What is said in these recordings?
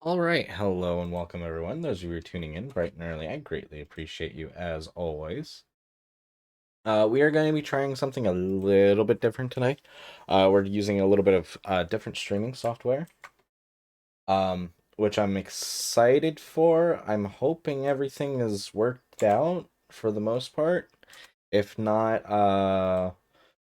All right, hello and welcome everyone. Those of you who are tuning in bright and early, I greatly appreciate you as always. We are going to be trying something a little bit different tonight. We're using a little bit of different streaming software, which I'm excited for. I'm hoping everything is worked out for the most part. If not,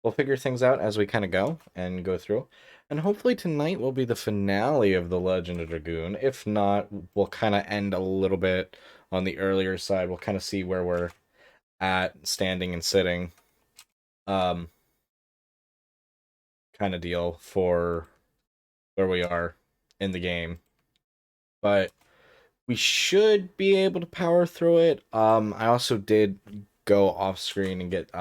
we'll figure things out as we kind of go and go through. And hopefully tonight will be the finale of The Legend of Dragoon. If not, we'll kind of end a little bit on the earlier side. We'll kind of see where we're at, standing and sitting, um, kind of deal for where we are in the game. But we should be able to power through it. I also did go off screen and get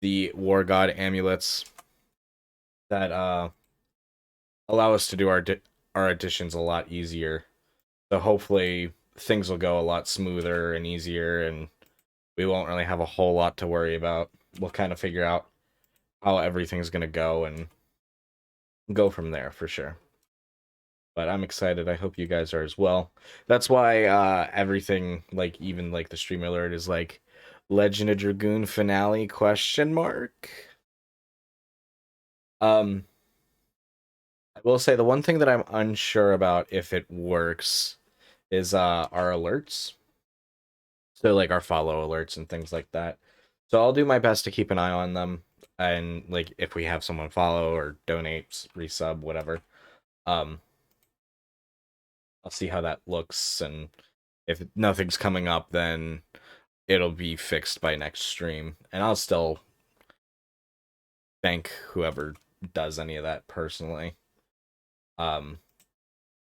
the War God amulets that allow us to do our additions a lot easier. So hopefully things will go a lot smoother and easier, and we won't really have a whole lot to worry about. We'll kind of figure out how everything's gonna go and go from there for sure. But I'm excited. I hope you guys are as well. That's why everything, like even like the stream alert, is like Legend of Dragoon finale question mark. Um, I will say the one thing that I'm unsure about if it works is our alerts. So like our follow alerts and things like that. So I'll do my best to keep an eye on them, and like if we have someone follow or donate, resub, whatever. Um I'll see how that looks, and if nothing's coming up then it'll be fixed by next stream. And I'll still thank whoever does any of that personally. Um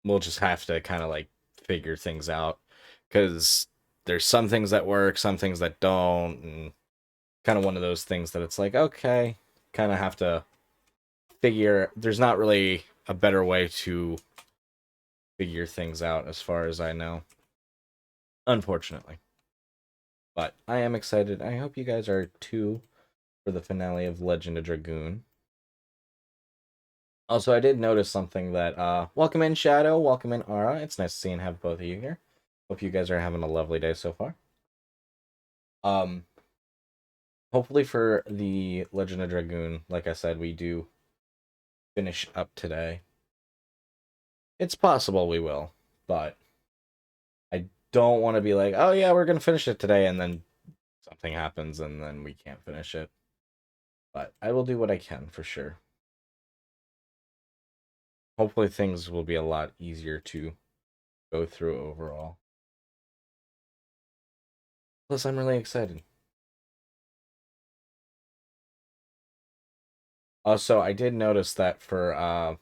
we'll just have to kind of like figure things out, cuz there's some things that work, some things that don't, and kind of one of those things that it's like, okay, kind of have to figure. There's not really a better way to figure things out, as far as I know, unfortunately. But I am excited. I hope you guys are too for the finale of Legend of Dragoon. Also, I did notice something that welcome in Shadow, welcome in Ara. It's nice to see and have both of you here. Hope you guys are having a lovely day so far. Um, hopefully for the Legend of Dragoon, like I said, we do finish up today. It's possible we will, but I don't want to be like, oh yeah, we're gonna finish it today, and then something happens and then we can't finish it. But I will do what I can for sure. Hopefully things will be a lot easier to go through overall. Plus, I'm really excited. Also, I did notice that for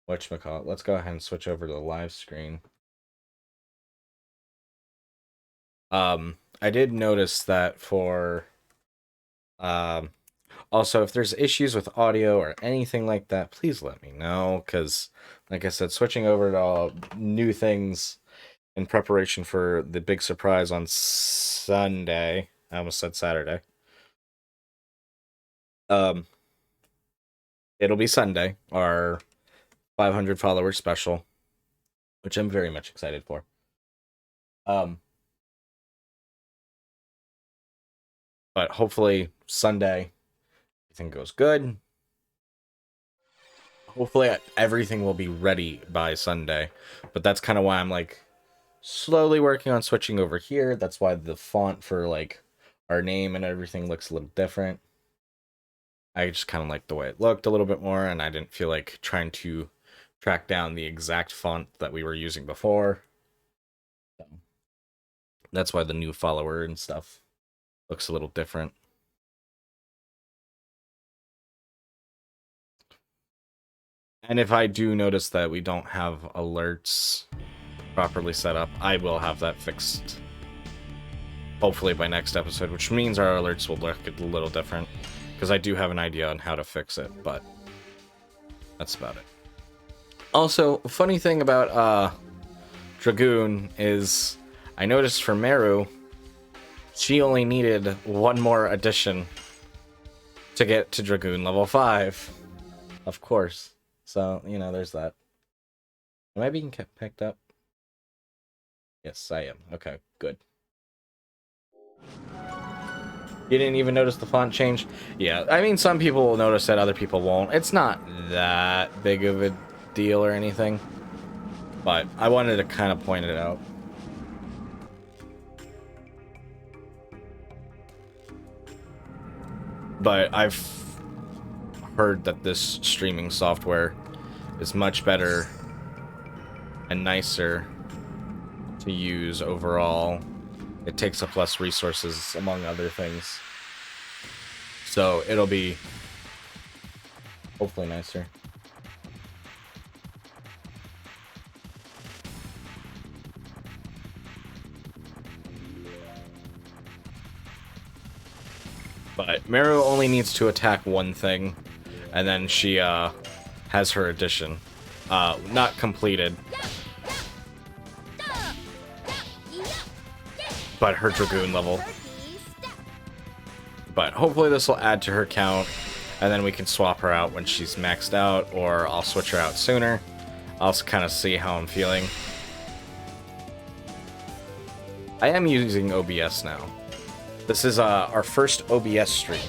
whatchamacallit, let's go ahead and switch over to the live screen. I did notice that for um also, if there's issues with audio or anything like that, please let me know, because, like I said, switching over to all new things in preparation for the big surprise on Sunday. I almost said Saturday. Um, it'll be Sunday, our 500 follower special, which I'm very much excited for. Um, but hopefully Sunday everything goes good. Hopefully everything will be ready by Sunday. But that's kind of why I'm like slowly working on switching over here. That's why the font for like our name and everything looks a little different. I just kind of like the way it looked a little bit more, and I didn't feel like trying to track down the exact font that we were using before. So that's why the new follower and stuff looks a little different. And if I do notice that we don't have alerts properly set up, I will have that fixed hopefully by next episode, which means our alerts will look a little different, because I do have an idea on how to fix it, but that's about it. Also, funny thing about Dragoon is I noticed for Meru, she only needed one more addition to get to Dragoon level 5. Of course. So, there's that. Am I being kept picked up? Yes, I am. Okay, good. You didn't even notice the font change? Yeah, I mean, some people will notice that, other people won't. It's not that big of a deal or anything. But I wanted to kind of point it out. But I've heard that this streaming software is much better and nicer to use overall. It takes up less resources, among other things. So it'll be hopefully nicer. But Meru only needs to attack one thing, and then she has her addition. Not completed, but her Dragoon level. But hopefully this will add to her count, and then we can swap her out when she's maxed out, or I'll switch her out sooner. I'll also kind of see how I'm feeling. I am using OBS now. This is our first OBS stream.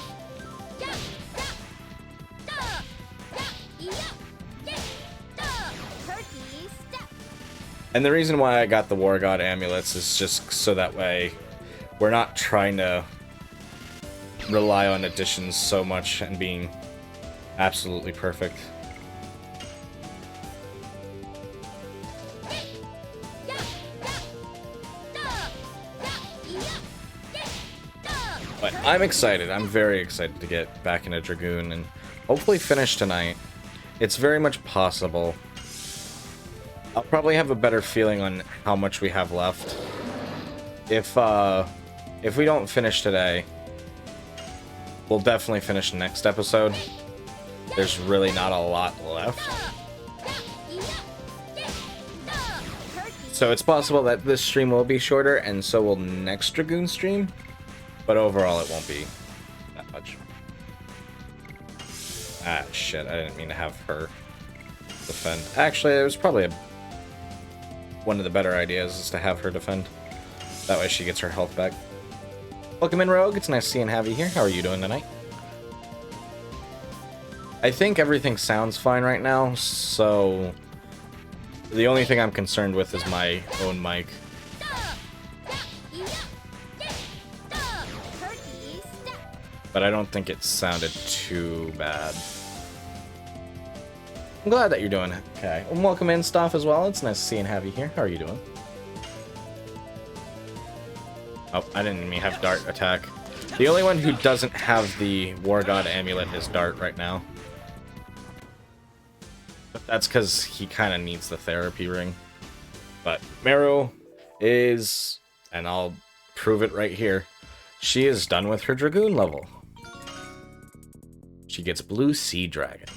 And the reason why I got the War God amulets is just so that way we're not trying to rely on additions so much and being absolutely perfect. But I'm excited. I'm very excited to get back into Dragoon and hopefully finish tonight. It's very much possible. I'll probably have a better feeling on how much we have left. If we don't finish today, we'll definitely finish next episode. There's really not a lot left. So it's possible that this stream will be shorter, and so will next Dragoon stream. But overall, it won't be that much. Ah, shit. I didn't mean to have her defend. Actually, it was probably one of the better ideas is to have her defend. That way she gets her health back. Welcome in, Rogue. It's nice seeing Javi here. How are you doing tonight? I think everything sounds fine right now, so the only thing I'm concerned with is my own mic. But I don't think it sounded too bad. I'm glad that you're doing okay. And welcome in, Stoff, as well. It's nice to see and have you here. How are you doing? Oh, I didn't mean have Dart attack. The only one who doesn't have the War God amulet is Dart right now. But that's because he kind of needs the therapy ring. But Meru is, and I'll prove it right here, she is done with her Dragoon level. She gets Blue Sea Dragon.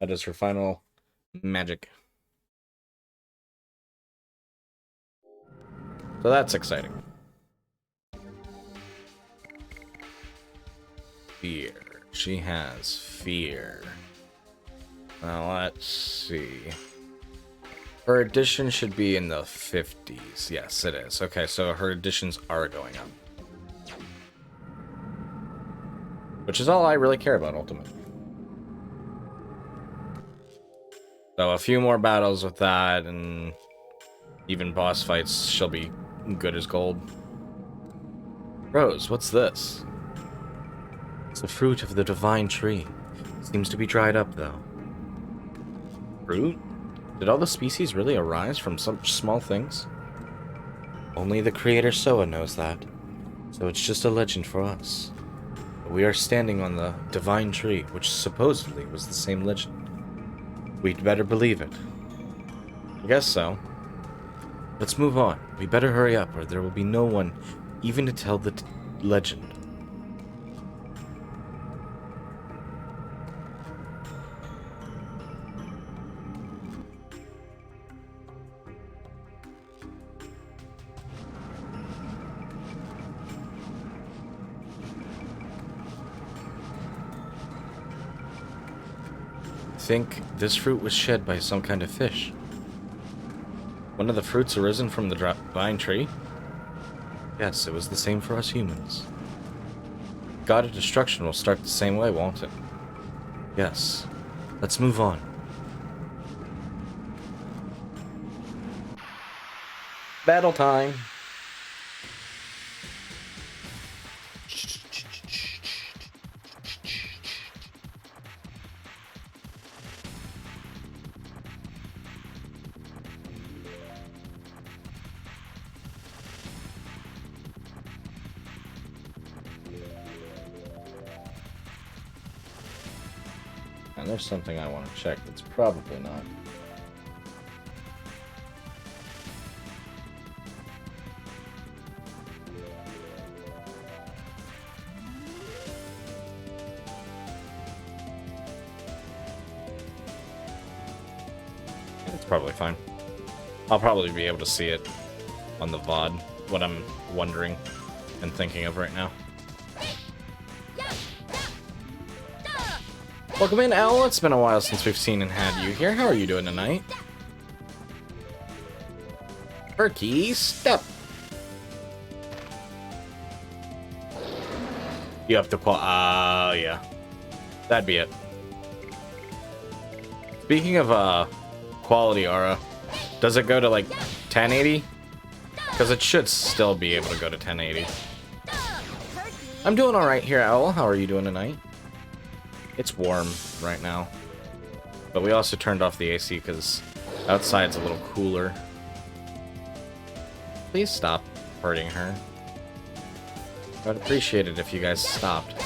That is her final magic. So that's exciting. Fear. She has fear. Now let's see. Her addition should be in the 50s. Yes, it is. Okay, so her additions are going up. Which is all I really care about, ultimately. So a few more battles with that, and even boss fights, she'll be good as gold. Rose, what's this? It's the fruit of the divine tree. Seems to be dried up, though. Fruit? Did all the species really arise from such small things? Only the creator Soa knows that, so it's just a legend for us. But we are standing on the divine tree, which supposedly was the same legend. We'd better believe it. I guess so. Let's move on. We better hurry up, or there will be no one even to tell the legend. I think this fruit was shed by some kind of fish. One of the fruits arisen from the divine tree? Yes, it was the same for us humans. God of Destruction will start the same way, won't it? Yes. Let's move on. Battle time! And there's something I want to check that's probably not. It's probably fine. I'll probably be able to see it on the VOD, what I'm wondering and thinking of right now. Welcome in, Owl. It's been a while since we've seen and had you here. How are you doing tonight? Perky, step. You have to yeah. That'd be it. Speaking of, quality, Aura, does it go to, like, 1080? Because it should still be able to go to 1080. I'm doing alright here, Owl. How are you doing tonight? It's warm right now. But we also turned off the AC because outside's a little cooler. Please stop hurting her. I'd appreciate it if you guys stopped.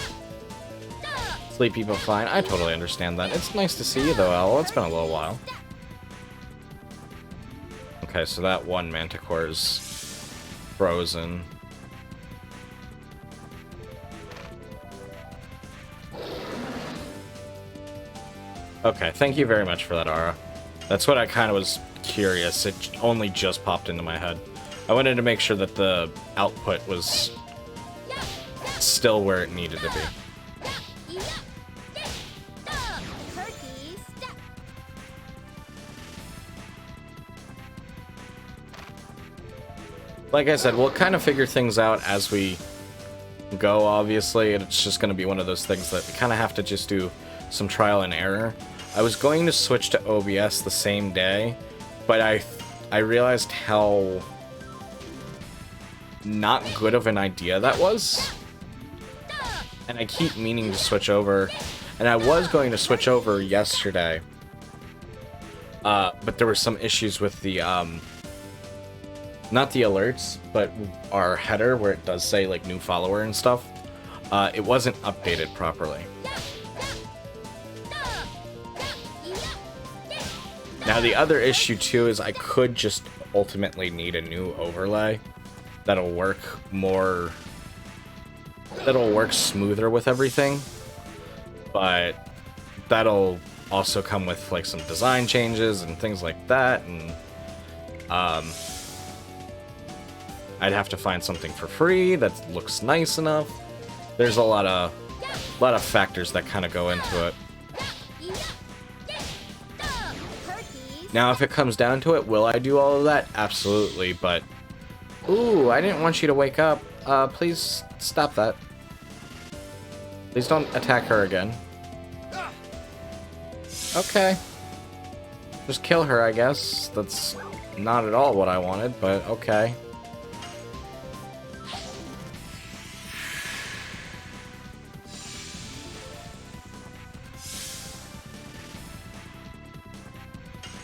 Sleepy but fine. I totally understand that. It's nice to see you though, Owl. It's been a little while. Okay, so that one Manticore is frozen. Okay, thank you very much for that, Aura. That's what I kind of was curious. It only just popped into my head. I wanted to make sure that the output was still where it needed to be. Like I said, we'll kind of figure things out as we go, obviously. It's just going to be one of those things that we kind of have to just do some trial and error. I was going to switch to OBS the same day, but I realized how not good of an idea that was. And I keep meaning to switch over. And I was going to switch over yesterday. But there were some issues with the, not the alerts, but our header where it does say, like, new follower and stuff. It wasn't updated properly. Now, the other issue, too, is I could just ultimately need a new overlay that'll work more... that'll work smoother with everything. But that'll also come with, like, some design changes and things like that, and... I'd have to find something for free that looks nice enough. There's a lot of factors that kind of go into it. Now, if it comes down to it, will I do all of that? Absolutely, but... Ooh, I didn't want you to wake up. Please stop that. Please don't attack her again. Okay. Just kill her, I guess. That's not at all what I wanted, but okay.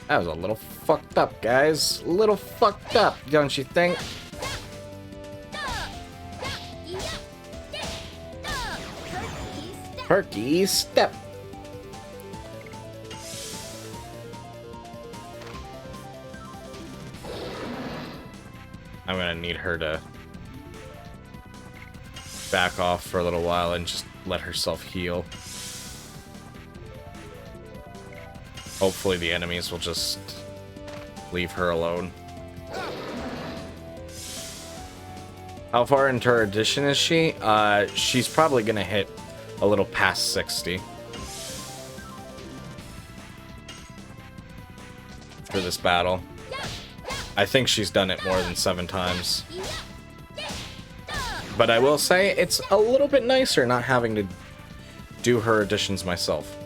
That was a little fucked up, guys. A little fucked up, don't you think? Perky step. I'm gonna need her to back off for a little while and just let herself heal. Hopefully the enemies will just leave her alone. How far into her edition is she? She's probably gonna hit a little past 60. for this battle. I think she's done it more than 7 times. But I will say, it's a little bit nicer not having to do her additions myself.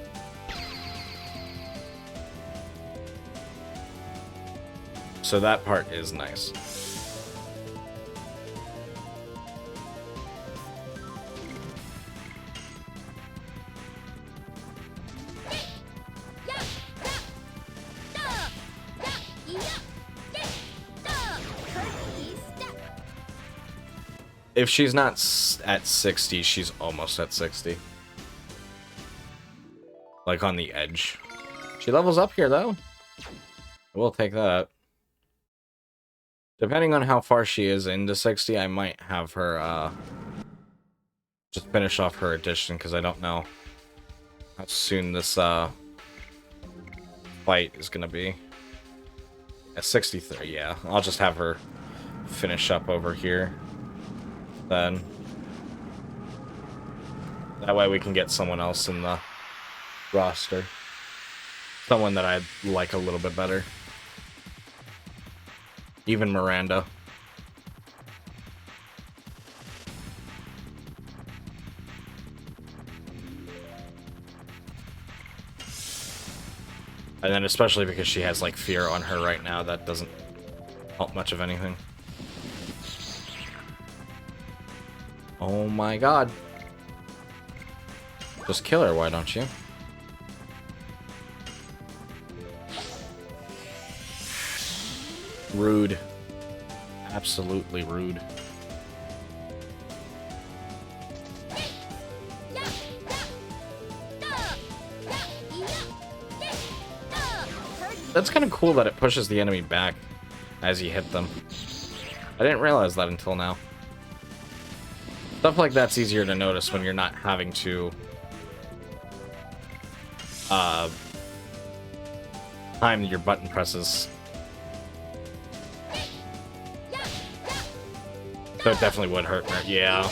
So that part is nice. If she's not at 60, she's almost at 60. Like on the edge. She levels up here though. We'll take that. Depending on how far she is into 60, I might have her just finish off her addition, because I don't know how soon this fight is gonna be. At 63, yeah. I'll just have her finish up over here. Then that way we can get someone else in the roster. Someone that I'd like a little bit better. Even Miranda. And then especially because she has like fear on her right now, that doesn't help much of anything. Oh my god. Just kill her, why don't you? Rude. Absolutely rude. That's kind of cool that it pushes the enemy back as you hit them. I didn't realize that until now. Stuff like that's easier to notice when you're not having to time your button presses. So it definitely would hurt her. Yeah.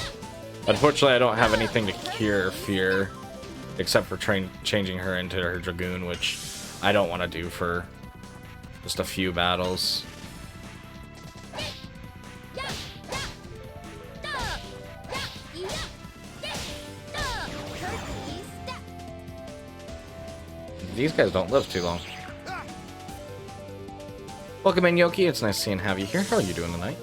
Unfortunately, I don't have anything to cure fear except for changing her into her Dragoon, which I don't want to do for just a few battles. These guys don't live too long. Welcome in, Yoki. It's nice seeing have you here. How are you doing tonight?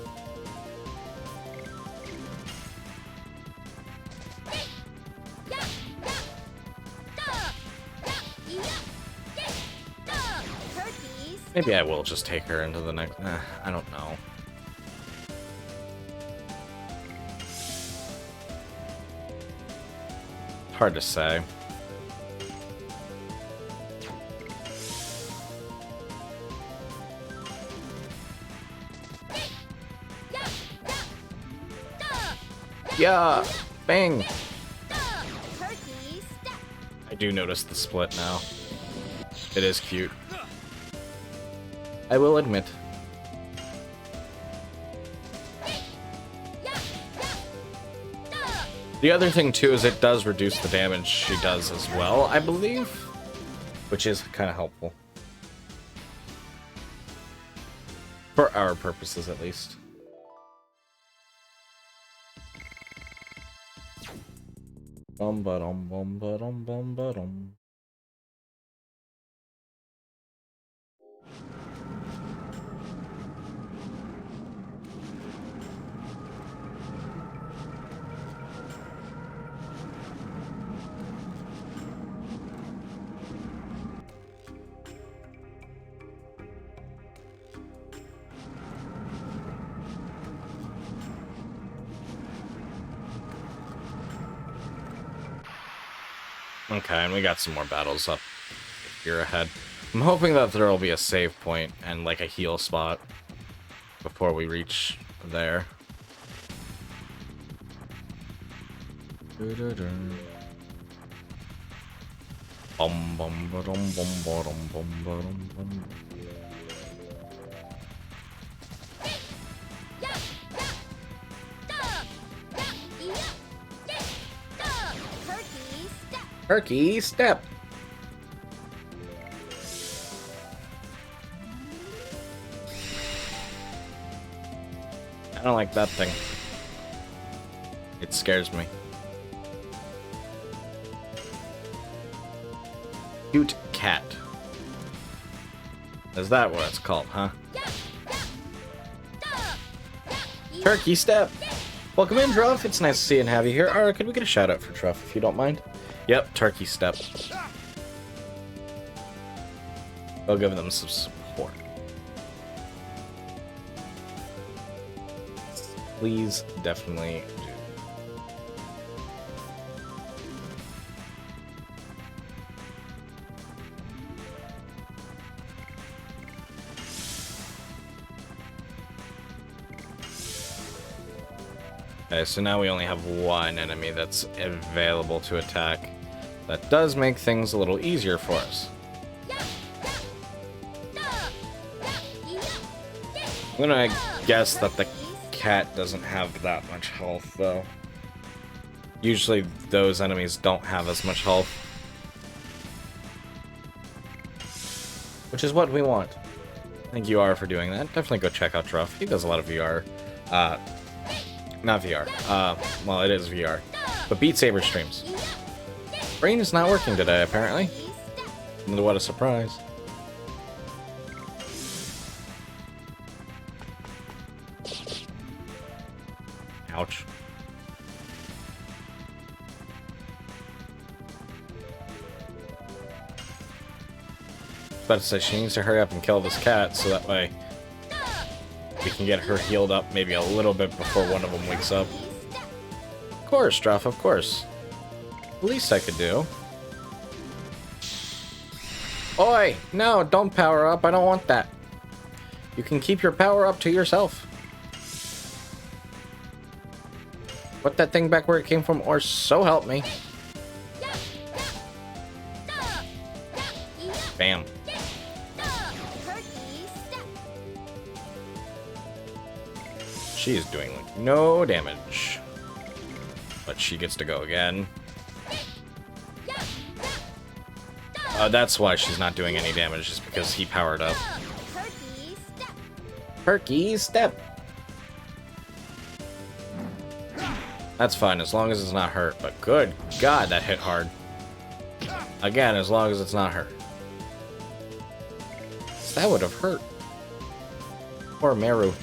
Maybe I will just take her into the next... I don't know. Hard to say. Yeah! Bang! I do notice the split now. It is cute. I will admit. The other thing too is it does reduce the damage she does as well, I believe, which is kind of helpful. For our purposes, at least. Bum ba dum bum ba dum bum ba dum. Okay, and we got some more battles up here ahead. I'm hoping that there will be a save point and like a heal spot before we reach there. Bum bum ba dum bum ba dum bum ba dum bum. Turkey step. I don't like that thing. It scares me. Cute cat. Is that what it's called, huh? Turkey step! Welcome in, Druff. It's nice to see and have you here. Alright, could we get a shout out for Druff if you don't mind? Yep, turkey step. I'll give them some support. Please, definitely do. Okay, so now we only have one enemy that's available to attack. That does make things a little easier for us. I'm gonna guess that the cat doesn't have that much health, though. Usually those enemies don't have as much health. Which is what we want. Thank you, R, for doing that. Definitely go check out Truff. He does a lot of VR. Not VR. Well, it is VR. But Beat Saber streams. Brain is not working today, apparently. What a surprise. Ouch. About to say, she needs to hurry up and kill this cat so that way we can get her healed up maybe a little bit before one of them wakes up. Of course, Druff, of course. The least I could do. Oi! No, don't power up. I don't want that. You can keep your power up to yourself. Put that thing back where it came from, or so help me. Bam. She is doing like no damage. But she gets to go again. That's why she's not doing any damage, just because he powered up. Perky step! That's fine, as long as it's not hurt. But good God, that hit hard. Again, as long as it's not hurt. That would have hurt. Poor Meru.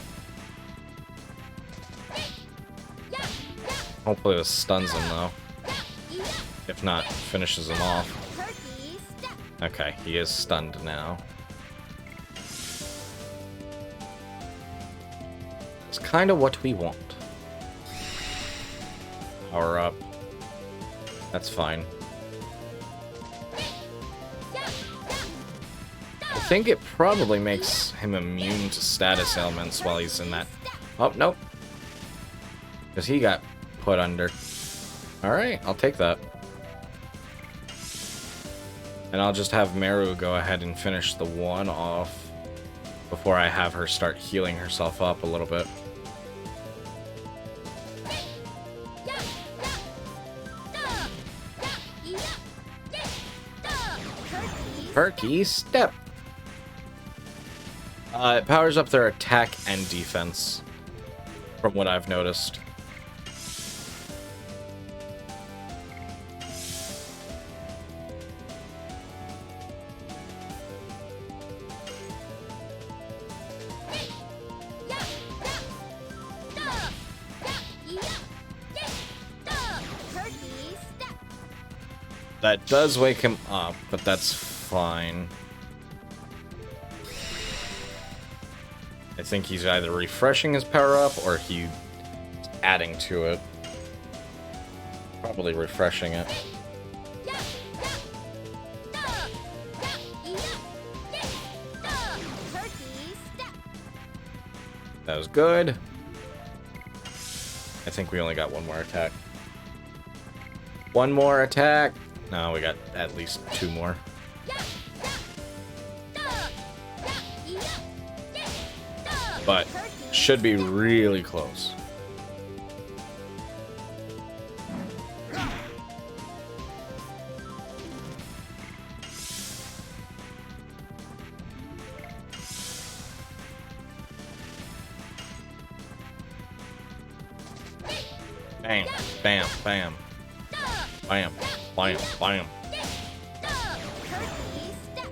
Hopefully this stuns him, though. If not, finishes him off. Okay, he is stunned now. It's kind of what we want. Power up. That's fine. I think it probably makes him immune to status ailments while he's in that. Oh, nope. Because he got put under. Alright, I'll take that. And I'll just have Meru go ahead and finish the one off before I have her start healing herself up a little bit. Perky step! It powers up their attack and defense, from what I've noticed. That does wake him up, but that's fine. I think he's either refreshing his power up or he's adding to it. Probably refreshing it. That was good. I think we only got one more attack. One more attack. No, we got at least two more. But should be really close. Bam, bam, bam. Bam, bam, bam.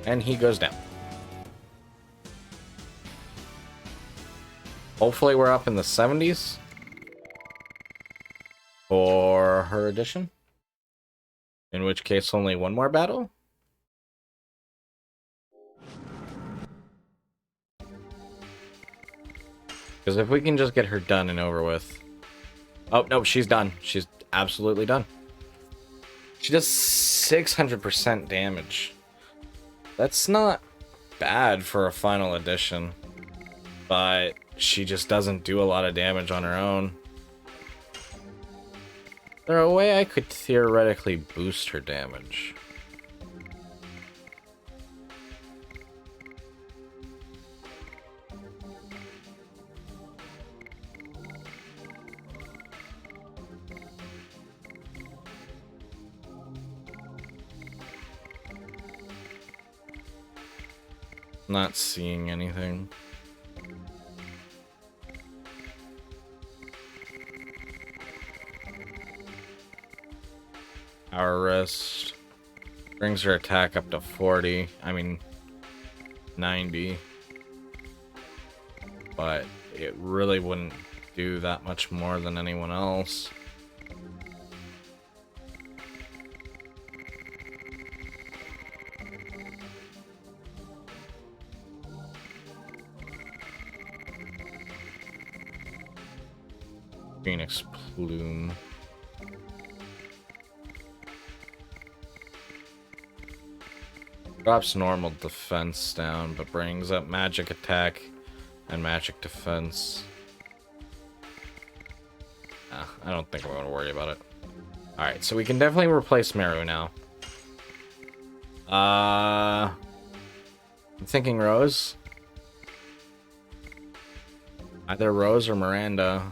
And he goes down. Hopefully we're up in the 70s for her edition. In which case, only one more battle. Because if we can just get her done and over with... Oh, no, she's done. She's absolutely done. She does 600% damage. That's not bad for a final edition. But she just doesn't do a lot of damage on her own. Is there a way I could theoretically boost her damage? Not seeing anything. Our wrist brings her attack up to 40. I mean, 90. But it really wouldn't do that much more than anyone else. Phoenix Plume. Drops normal defense down, but brings up magic attack and magic defense. I don't think we're going to worry about it. Alright, so we can definitely replace Meru now. I'm thinking Rose. Either Rose or Miranda.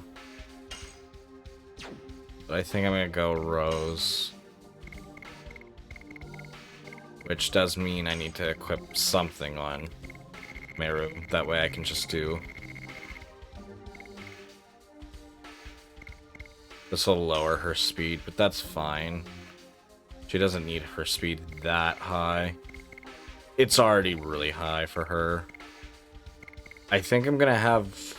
But I think I'm going to go Rose. Which does mean I need to equip something on Meru. That way I can just do... This will lower her speed, but that's fine. She doesn't need her speed that high. It's already really high for her. I think I'm gonna have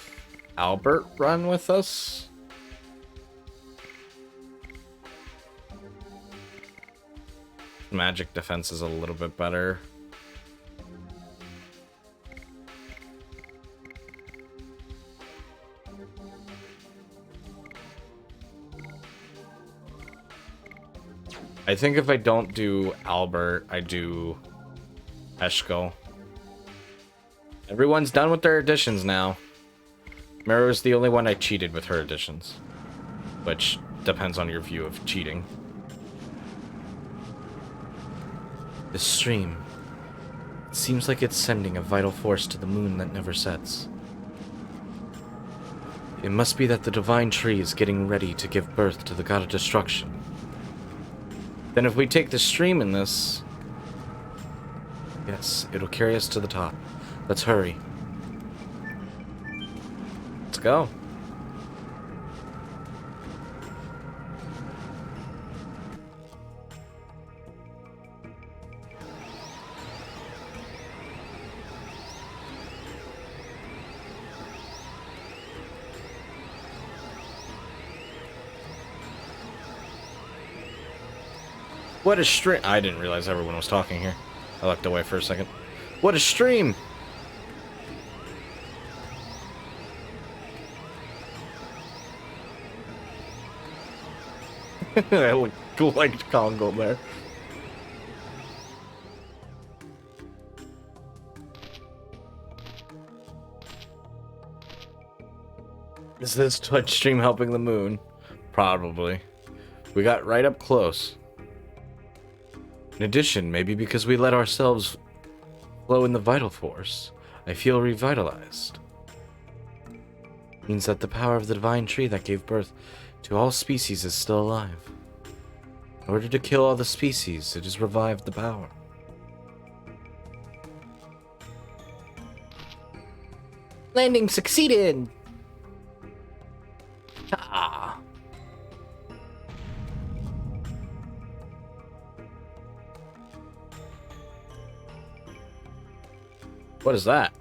Albert run with us. Magic defense is a little bit better. I think if I don't do Albert, I do Eshko. Everyone's done with their additions now. Meru is the only one I cheated with her additions. Which depends on your view of cheating. The stream. It seems like it's sending a vital force to the moon that never sets. It must be that the divine tree is getting ready to give birth to the god of destruction. Then if we take the stream in this... Yes, it'll carry us to the top. Let's hurry. Let's go. What a stream! I didn't realize everyone was talking here. I looked away for a second. What a stream! I look cool like Congo there. Is this Twitch stream helping the moon? Probably. We got right up close. In addition, maybe because we let ourselves flow in the vital force, I feel revitalized. Means that the power of the divine tree that gave birth to all species is still alive. In order to kill all the species, it has revived the power. Landing succeeded! Ah. What is that?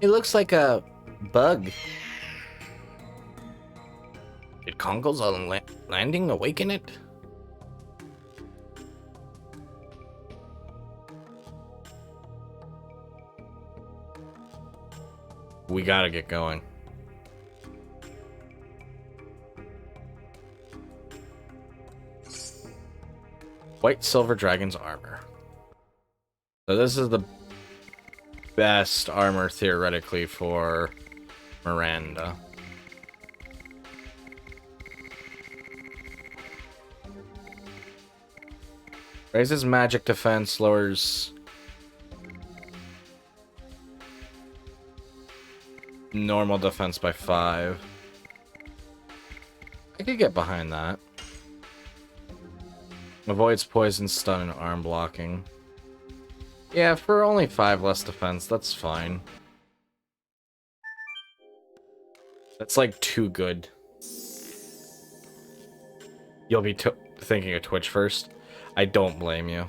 It looks like a bug. Did Kongol's on landing awaken it? We gotta get going. White Silver Dragon's armor. So this is the best armor theoretically for Miranda. Raises magic defense, lowers normal defense by 5. I could get behind that. Avoids poison, stun, and arm blocking. Yeah, for only 5 less defense, that's fine. That's like too good. You'll be thinking of Twitch first. I don't blame you.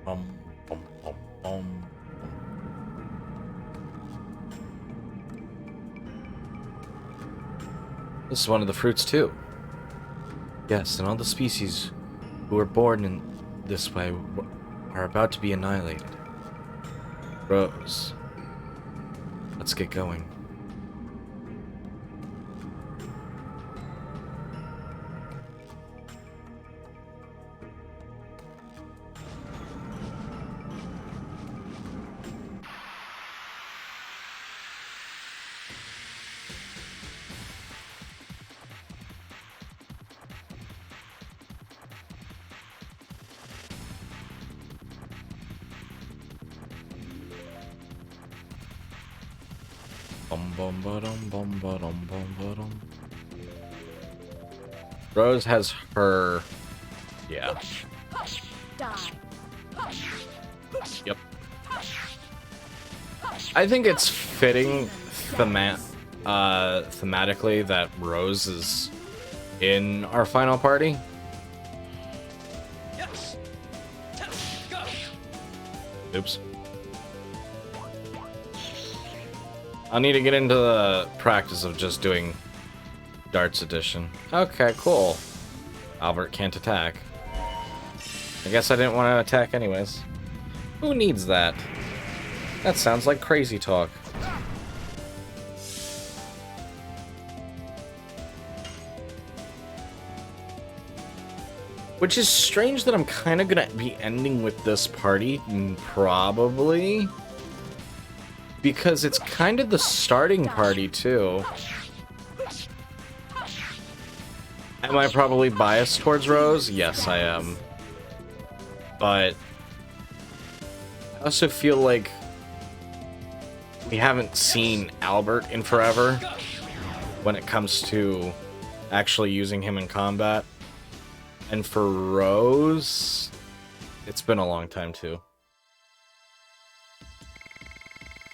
Bum, bum, bum, bum. This is one of the fruits too. Yes, and all the species who were born in this way are about to be annihilated. Rose. Let's get going. Rose has her... Yeah. Yep. I think it's fitting thematically that Rose is in our final party. Oops. I'll need to get into the practice of just doing Darts Edition. Okay, cool. Albert can't attack. I guess I didn't want to attack anyways. Who needs that? That sounds like crazy talk. Which is strange that I'm kind of gonna be ending with this party, probably. Because it's kind of the starting party, too. Am I probably biased towards Rose? Yes, I am. But I also feel like we haven't seen Albert in forever when it comes to actually using him in combat. And for Rose, it's been a long time, too.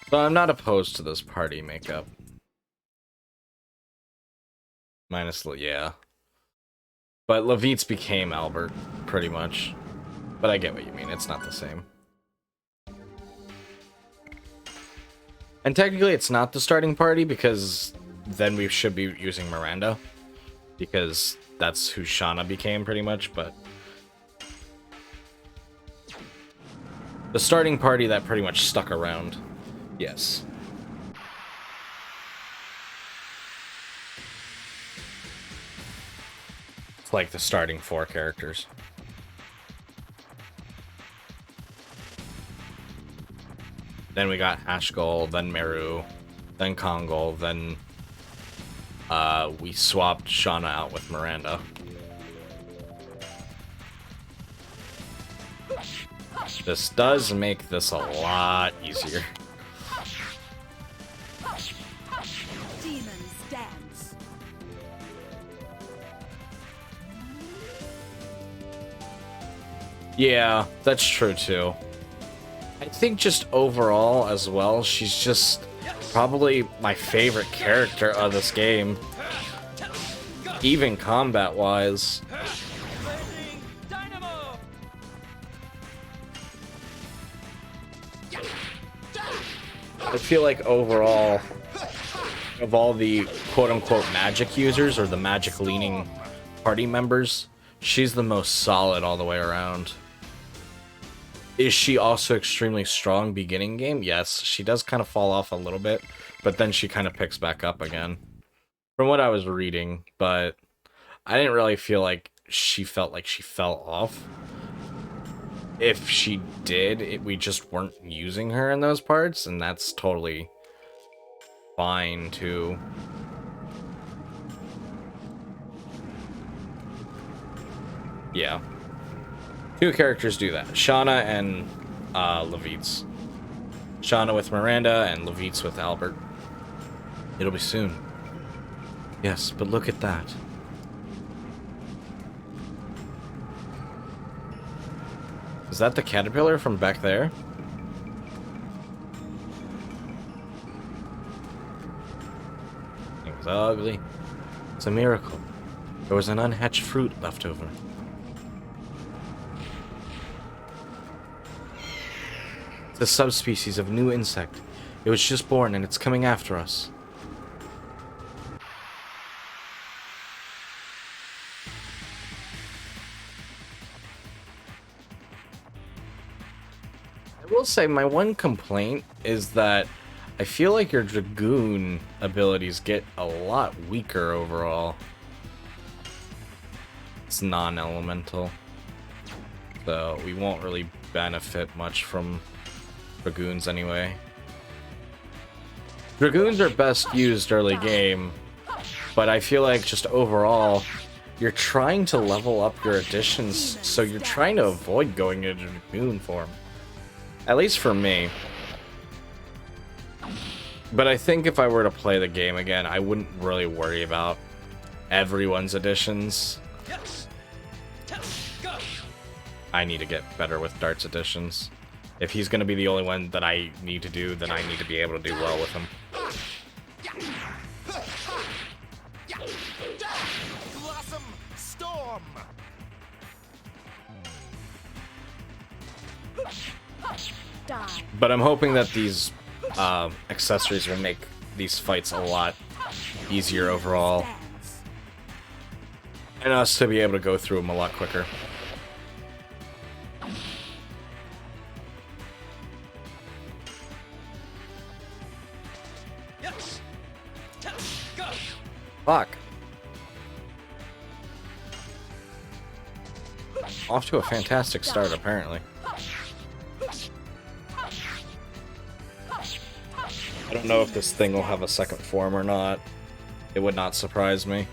So I'm not opposed to this party makeup. Minus, yeah. But Levitz became Albert, pretty much. But I get what you mean, it's not the same. And technically it's not the starting party, because then we should be using Miranda. Because that's who Shauna became, pretty much, but... the starting party that pretty much stuck around. Yes. It's like the starting 4 characters. Then we got Ashgol, then Meru, then Kongol, then we swapped Shauna out with Miranda. This does make this a lot easier. Yeah, that's true too. I think just overall as well, she's just probably my favorite character of this game. Even combat-wise. I feel like overall, of all the quote-unquote magic users, or the magic-leaning party members, she's the most solid all the way around. Is she also extremely strong beginning game? Yes, she does kind of fall off a little bit, but then she kind of picks back up again. From what I was reading, but I didn't really feel like she felt like she fell off. If she did, we just weren't using her in those parts, and that's totally fine too. Yeah. Two characters do that. Shauna and Levitz. Shauna with Miranda and Levitz with Albert. It'll be soon. Yes, but look at that. Is that the caterpillar from back there? Thing's ugly. It's a miracle. There was an unhatched fruit left over. It's a subspecies of new insect. It was just born and it's coming after us. I will say my one complaint is that I feel like your Dragoon abilities get a lot weaker overall. It's non-elemental, so we won't really benefit much from Dragoons anyway. Dragoons are best used early game, but I feel like just overall, you're trying to level up your additions, so you're trying to avoid going into Dragoon form. At least for me. But I think if I were to play the game again, I wouldn't really worry about everyone's additions. I need to get better with Dart's additions. If he's going to be the only one that I need to do, then I need to be able to do well with him. Storm. But I'm hoping that these accessories will make these fights a lot easier overall. And us to be able to go through them a lot quicker. Fuck. Off to a fantastic start, apparently. I don't know if this thing will have a second form or not. It would not surprise me.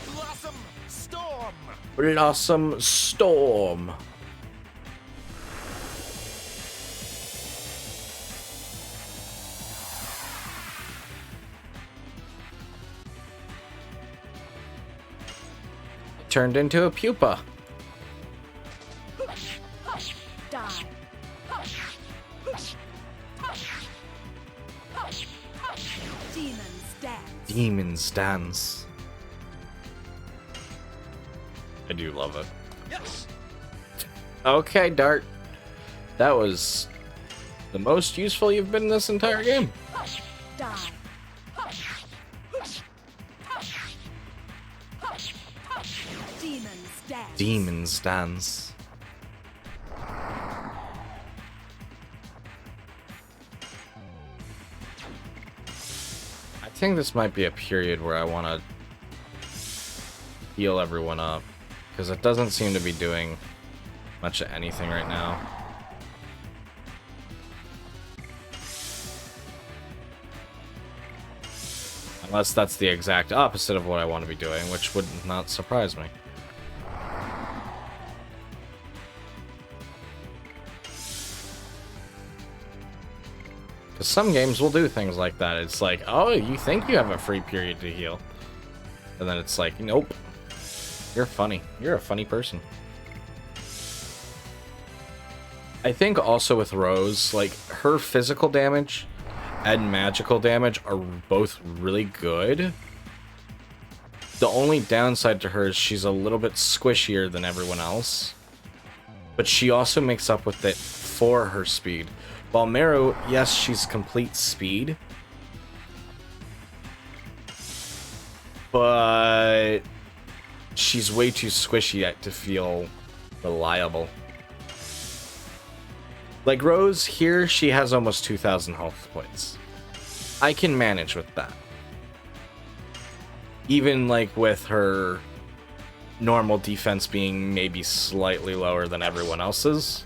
Blossom Storm. Blossom Storm. Turned into a pupa. Demon's Dance. I do love it. Yes. Okay, Dart. That was the most useful you've been in this entire game. Demon's Dance. I think this might be a period where I want to heal everyone up, because it doesn't seem to be doing much of anything right now. Unless that's the exact opposite of what I want to be doing, which would not surprise me. Some games will do things like that. It's like, oh, you think you have a free period to heal. And then it's like, nope. You're funny. You're a funny person. I think also with Rose, like, her physical damage and magical damage are both really good. The only downside to her is she's a little bit squishier than everyone else. But she also makes up with it for her speed. While Meru, yes, she's complete speed. But she's way too squishy yet to feel reliable. Like Rose, here she has almost 2,000 health points. I can manage with that. Even like with her normal defense being maybe slightly lower than everyone else's.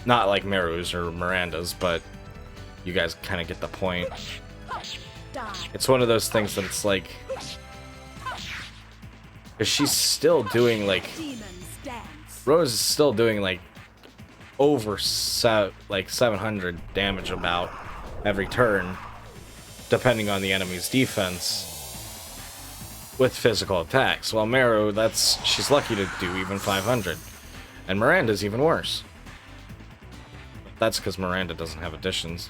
Not like Meru's or Miranda's, but you guys kind of get the point. It's one of those things that it's like... Because she's still doing like... Rose is still doing like over 700 damage about every turn, depending on the enemy's defense, with physical attacks. While Meru, she's lucky to do even 500. And Miranda's even worse. That's because Miranda doesn't have additions.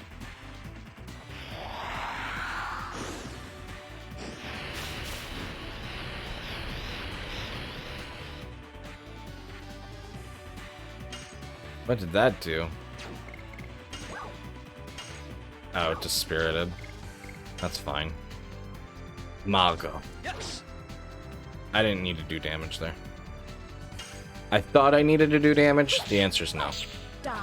What did that do? Oh, it dispirited. That's fine. Mago. Yes. I didn't need to do damage there. I thought I needed to do damage. The answer's no. Die.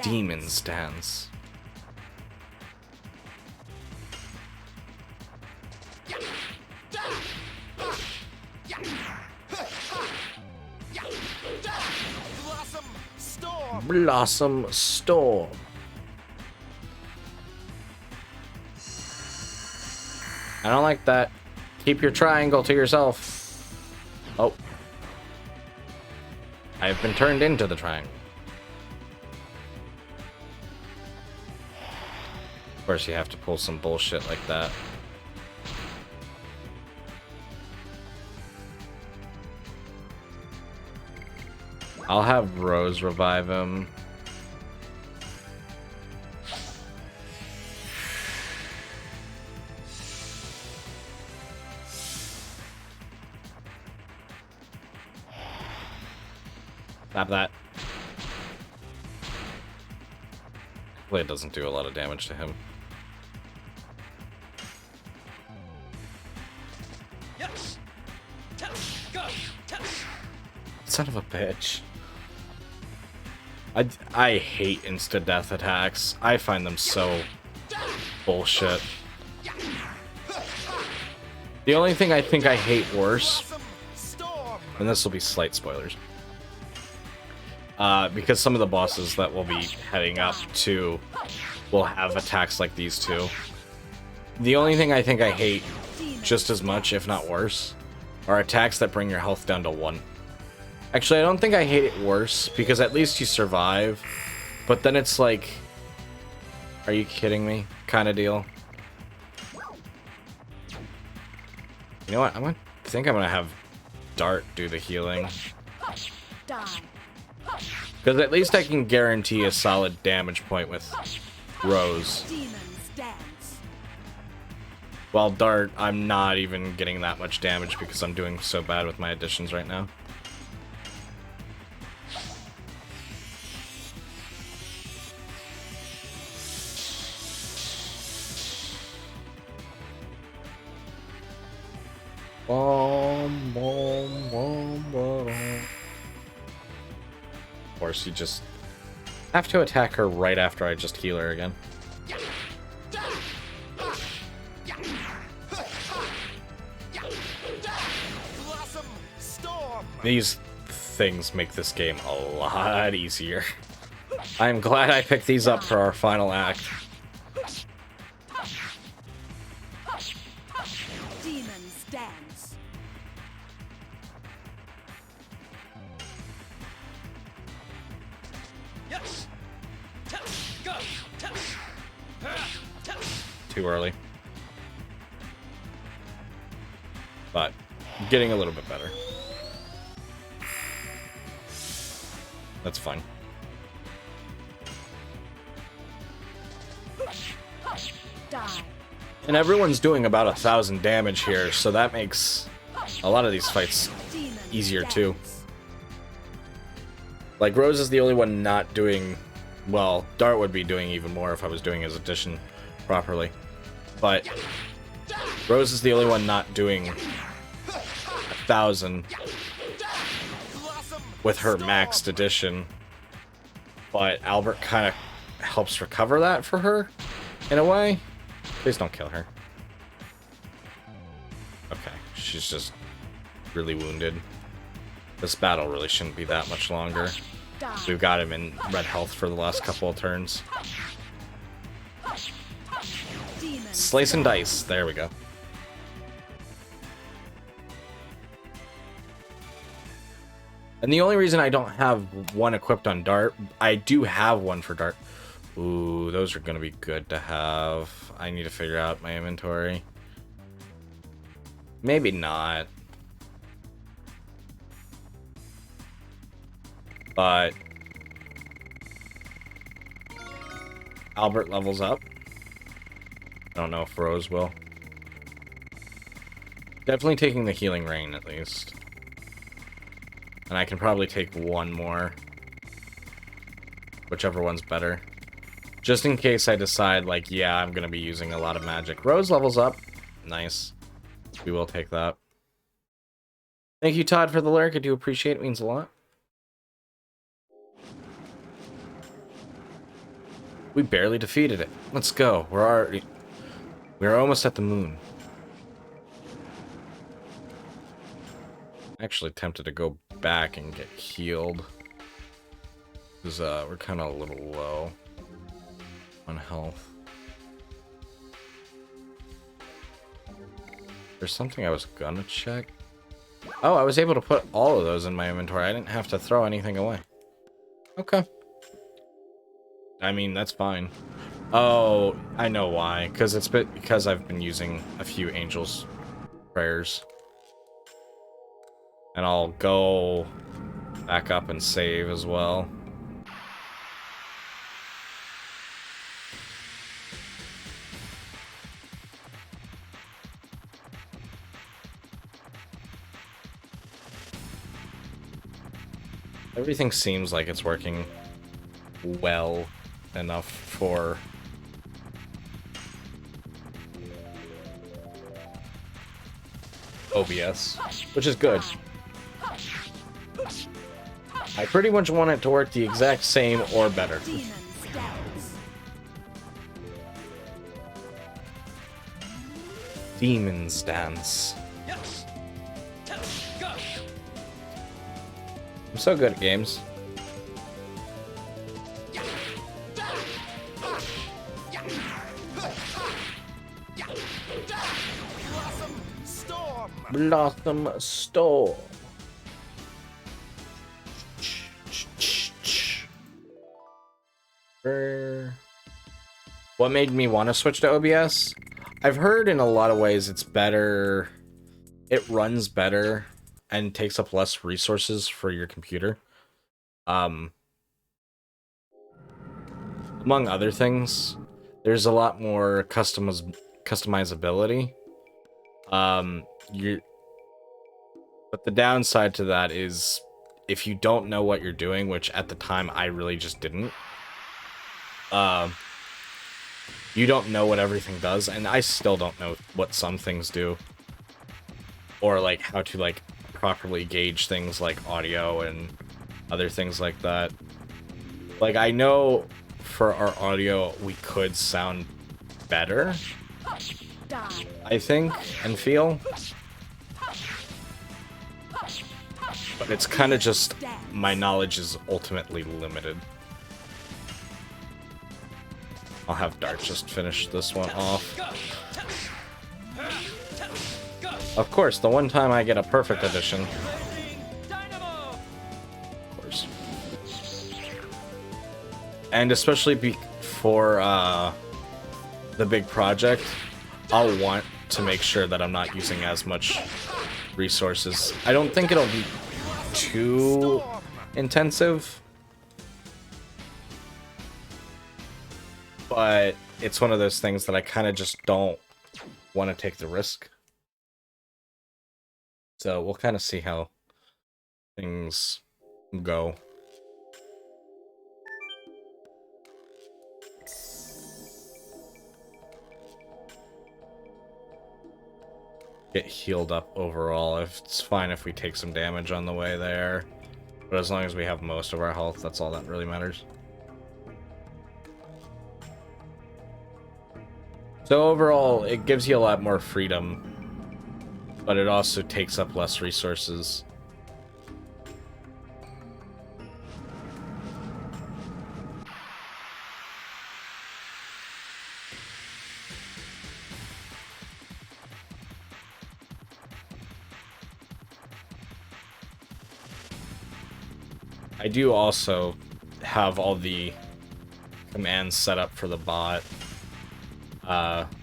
Demon's Dance. Blossom Storm. I don't like that. Keep your triangle to yourself. Oh. I've been turned into the triangle. Of course, you have to pull some bullshit like that. I'll have Rose revive him. Stop that. Hopefully it doesn't do a lot of damage to him. Yes. Son of a bitch. I hate insta-death attacks. I find them so bullshit. The only thing I think I hate worse, and this will be slight spoilers, because some of the bosses that we'll be heading up to will have attacks like these two. The only thing I think I hate just as much, if not worse, are attacks that bring your health down to 1. Actually, I don't think I hate it worse, because at least you survive. But then it's like, are you kidding me? Kind of deal. You know what? I think I'm gonna have Dart do the healing. Because at least I can guarantee a solid damage point with Rose. While Dart, I'm not even getting that much damage because I'm doing so bad with my additions right now. Boom, boom, boom, boom. Of course, you just have to attack her right after I just heal her again. These things make this game a lot easier. I'm glad I picked these up for our final act. Too early. But getting a little bit better. That's fine. And everyone's doing about 1,000 damage here, so that makes a lot of these fights easier too. Like, Rose is the only one not doing... Well, Dart would be doing even more if I was doing his addition properly. But Rose is the only one not doing 1,000 with her maxed addition. But Albert kind of helps recover that for her, in a way. Please don't kill her. Okay, she's just really wounded. This battle really shouldn't be that much longer. We've got him in red health for the last couple of turns. Slice and dice. There we go. And the only reason I don't have one equipped on Dart, I do have one for Dart. Ooh, those are going to be good to have. I need to figure out my inventory. Maybe not. But Albert levels up. I don't know if Rose will. Definitely taking the Healing Rain at least. And I can probably take one more. Whichever one's better. Just in case I decide, like, yeah, I'm going to be using a lot of magic. Rose levels up. Nice. We will take that. Thank you, Todd, for the lurk. I do appreciate it. It means a lot. We barely defeated it. Let's go. We're almost at the moon. Actually tempted to go back and get healed. Because we're kind of a little low on health. There's something I was gonna check. Oh, I was able to put all of those in my inventory. I didn't have to throw anything away. Okay. I mean, that's fine. Oh, I know why. Because I've been using a few angels' prayers. And I'll go back up and save as well. Everything seems like it's working well enough for OBS, which is good. I pretty much want it to work the exact same or better. Demon's Dance. I'm so good at games. Blossom Storm. What made me want to switch to OBS? I've heard in a lot of ways it's better. It runs better and takes up less resources for your computer. Among other things, there's a lot more customizability. But the downside to that is if you don't know what you're doing, which at the time I really just didn't, you don't know what everything does, and I still don't know what some things do, or like how to like properly gauge things like audio and other things like that. Like, I know for our audio we could sound better, I think, and feel. But it's kind of just, my knowledge is ultimately limited. I'll have Dart just finish this one off. Of course, the one time I get a perfect edition. Of course. And especially for the big project, I'll want to make sure that I'm not using as much resources. I don't think it'll be too intensive, but it's one of those things that I kind of just don't want to take the risk. So we'll kind of see how things go. Get healed up overall. If it's fine if we take some damage on the way there, but as long as we have most of our health, that's all that really matters. So overall, it gives you a lot more freedom, but it also takes up less resources. I do also have all the commands set up for the bot.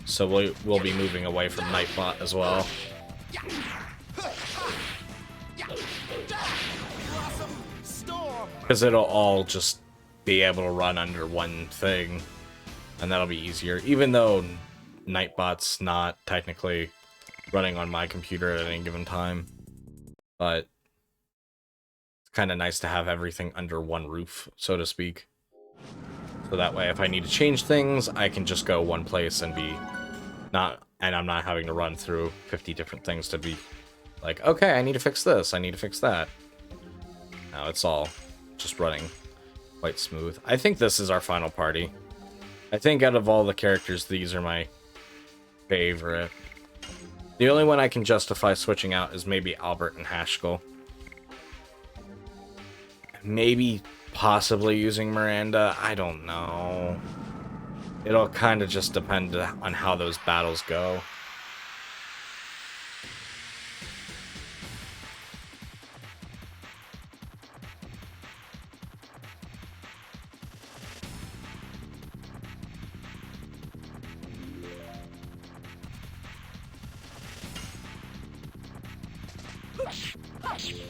So we'll be moving away from Nightbot as well. Because it'll all just be able to run under one thing, and that'll be easier. Even though Nightbot's not technically running on my computer at any given time, but it's kind of nice to have everything under one roof, so to speak. So that way, if I need to change things, I can just go one place and I'm not having to run through 50 different things to be like, okay, I need to fix this, I need to fix that. Now it's all just running quite smooth. I think this is our final party. I think out of all the characters, these are my favorite. The only one I can justify switching out is maybe Albert and Haskell. Maybe possibly using Miranda, I don't know. It'll kind of just depend on how those battles go.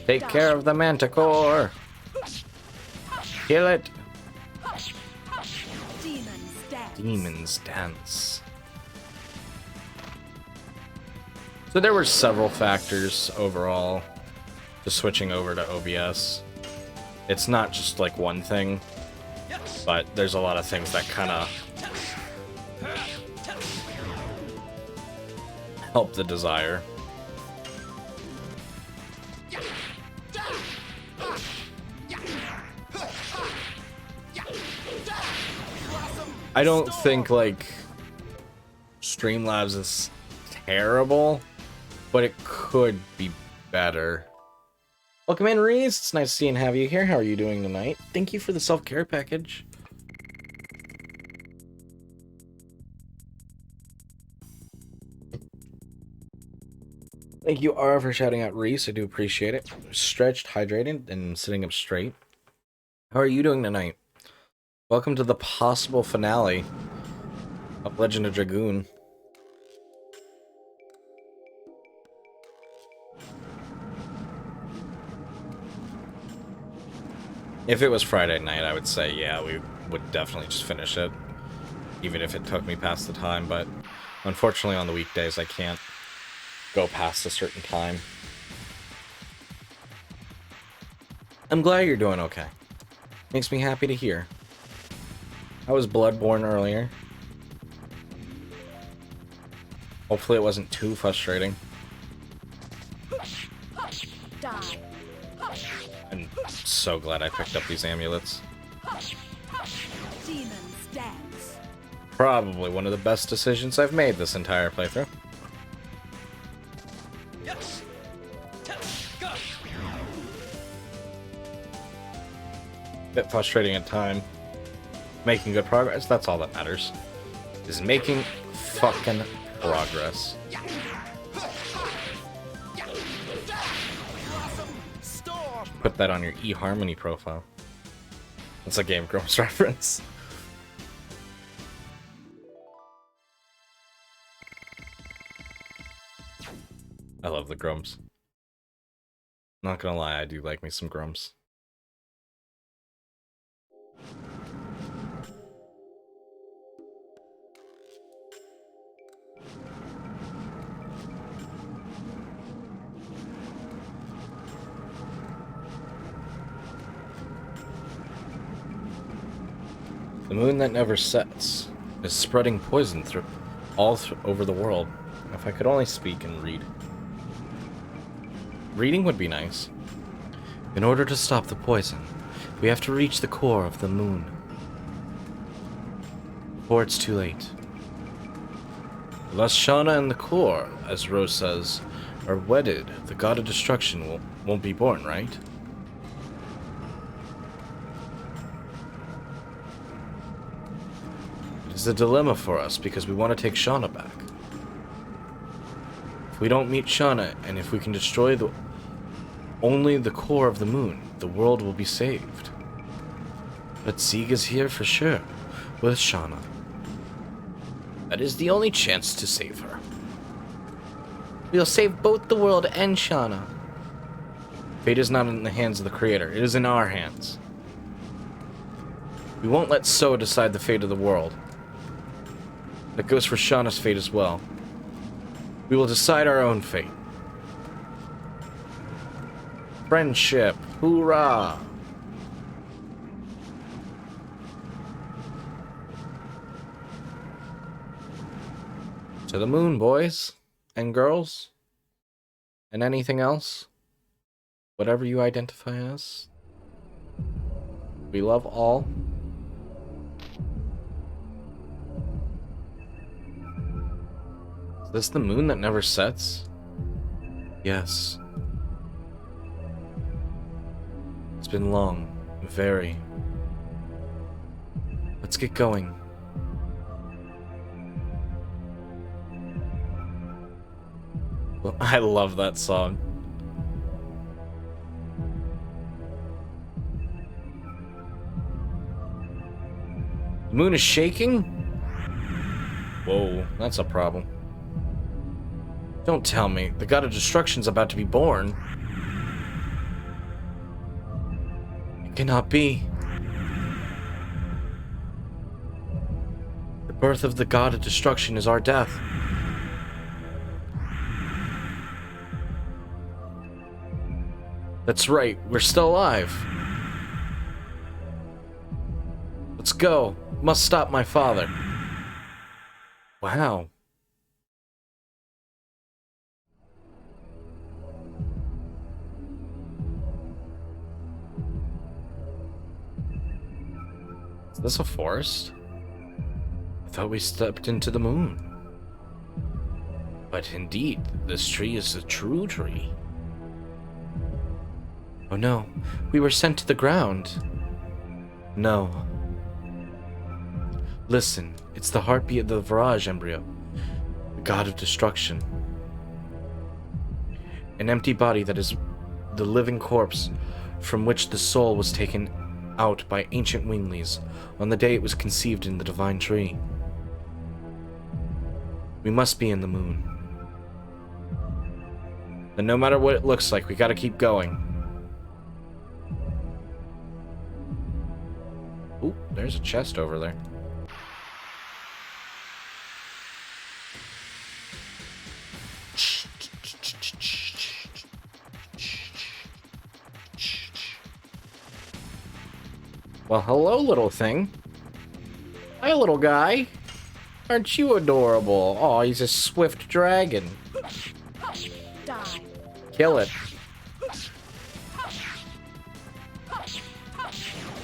Take care of the Manticore! Kill it! Demon's Dance. So there were several factors overall to switching over to OBS. It's not just like one thing, but there's a lot of things that kind of help the desire. I don't think, like, Streamlabs is terrible, but it could be better. Welcome in, Reese. It's nice to see and have you here. How are you doing tonight? Thank you for the self-care package. Thank you, Ara, for shouting out Reese. I do appreciate it. Stretched, hydrated, and sitting up straight. How are you doing tonight? Welcome to the possible finale of Legend of Dragoon. If it was Friday night, I would say, yeah, we would definitely just finish it, even if it took me past the time, but unfortunately on the weekdays I can't go past a certain time. I'm glad you're doing okay. Makes me happy to hear. I was Bloodborne earlier. Hopefully it wasn't too frustrating. I'm so glad I picked up these amulets. Probably one of the best decisions I've made this entire playthrough. Bit frustrating at time. Making good progress, that's all that matters. Is making fucking progress. Put that on your eHarmony profile. That's a Game Grumps reference. I love the Grumps. Not gonna lie, I do like me some Grumps. The moon that never sets is spreading poison through over the world. If I could only speak and read. Reading would be nice. In order to stop the poison, we have to reach the core of the moon. Before it's too late. Unless Shauna and the core, as Rose says, are wedded, the god of destruction won't be born, right? It is a dilemma for us because we want to take Shauna back. If we don't meet Shauna, and if we can destroy only the core of the moon, the world will be saved. But Sieg is here for sure, with Shauna. That is the only chance to save her. We'll save both the world and Shauna. Fate is not in the hands of the Creator, it is in our hands. We won't let So decide the fate of the world. That goes for Shauna's fate as well. We will decide our own fate. Friendship, hoorah! To the moon, boys and girls, and anything else, whatever you identify as. We love all. Is this the moon that never sets? Yes. It's been long, very. Let's get going. Well, I love that song. The moon is shaking? Whoa, that's a problem. Don't tell me. The god of destruction's about to be born. It cannot be. The birth of the god of destruction is our death. That's right, we're still alive. Let's go. Must stop my father. Wow. Is this a forest? I thought we stepped into the moon. But indeed, this tree is a true tree. Oh no, we were sent to the ground. No. Listen, it's the heartbeat of the Virage embryo, the god of destruction. An empty body that is the living corpse from which the soul was taken out by ancient winglies on the day it was conceived in the divine tree. We must be in the moon. And no matter what it looks like, we gotta keep going. Ooh, there's a chest over there. Well, hello, little thing. Hi, little guy. Aren't you adorable? Oh, he's a swift dragon. Die. Kill it.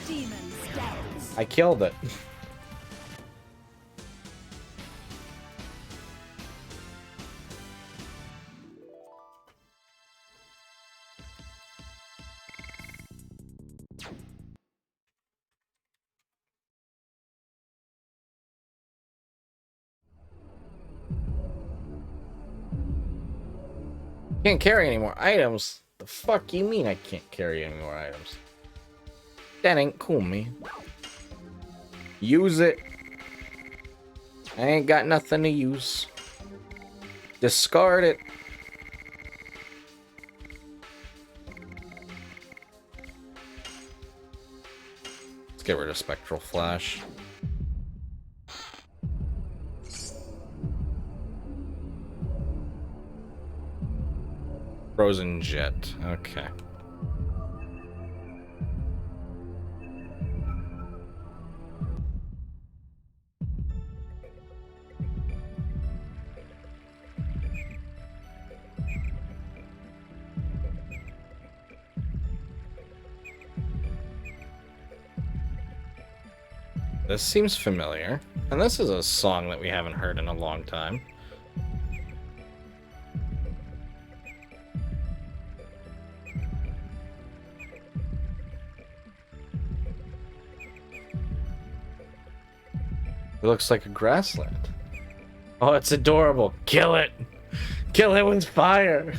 Demon stance. I killed it. Can't carry any more items. The fuck you mean I can't carry any more items? That ain't cool, man. Use it. I ain't got nothing to use. Discard it. Let's get rid of Spectral Flash. Frozen Jet. Okay. This seems familiar. And this is a song that we haven't heard in a long time. It looks like a grassland. Oh, it's adorable. Kill it! Kill it with fire!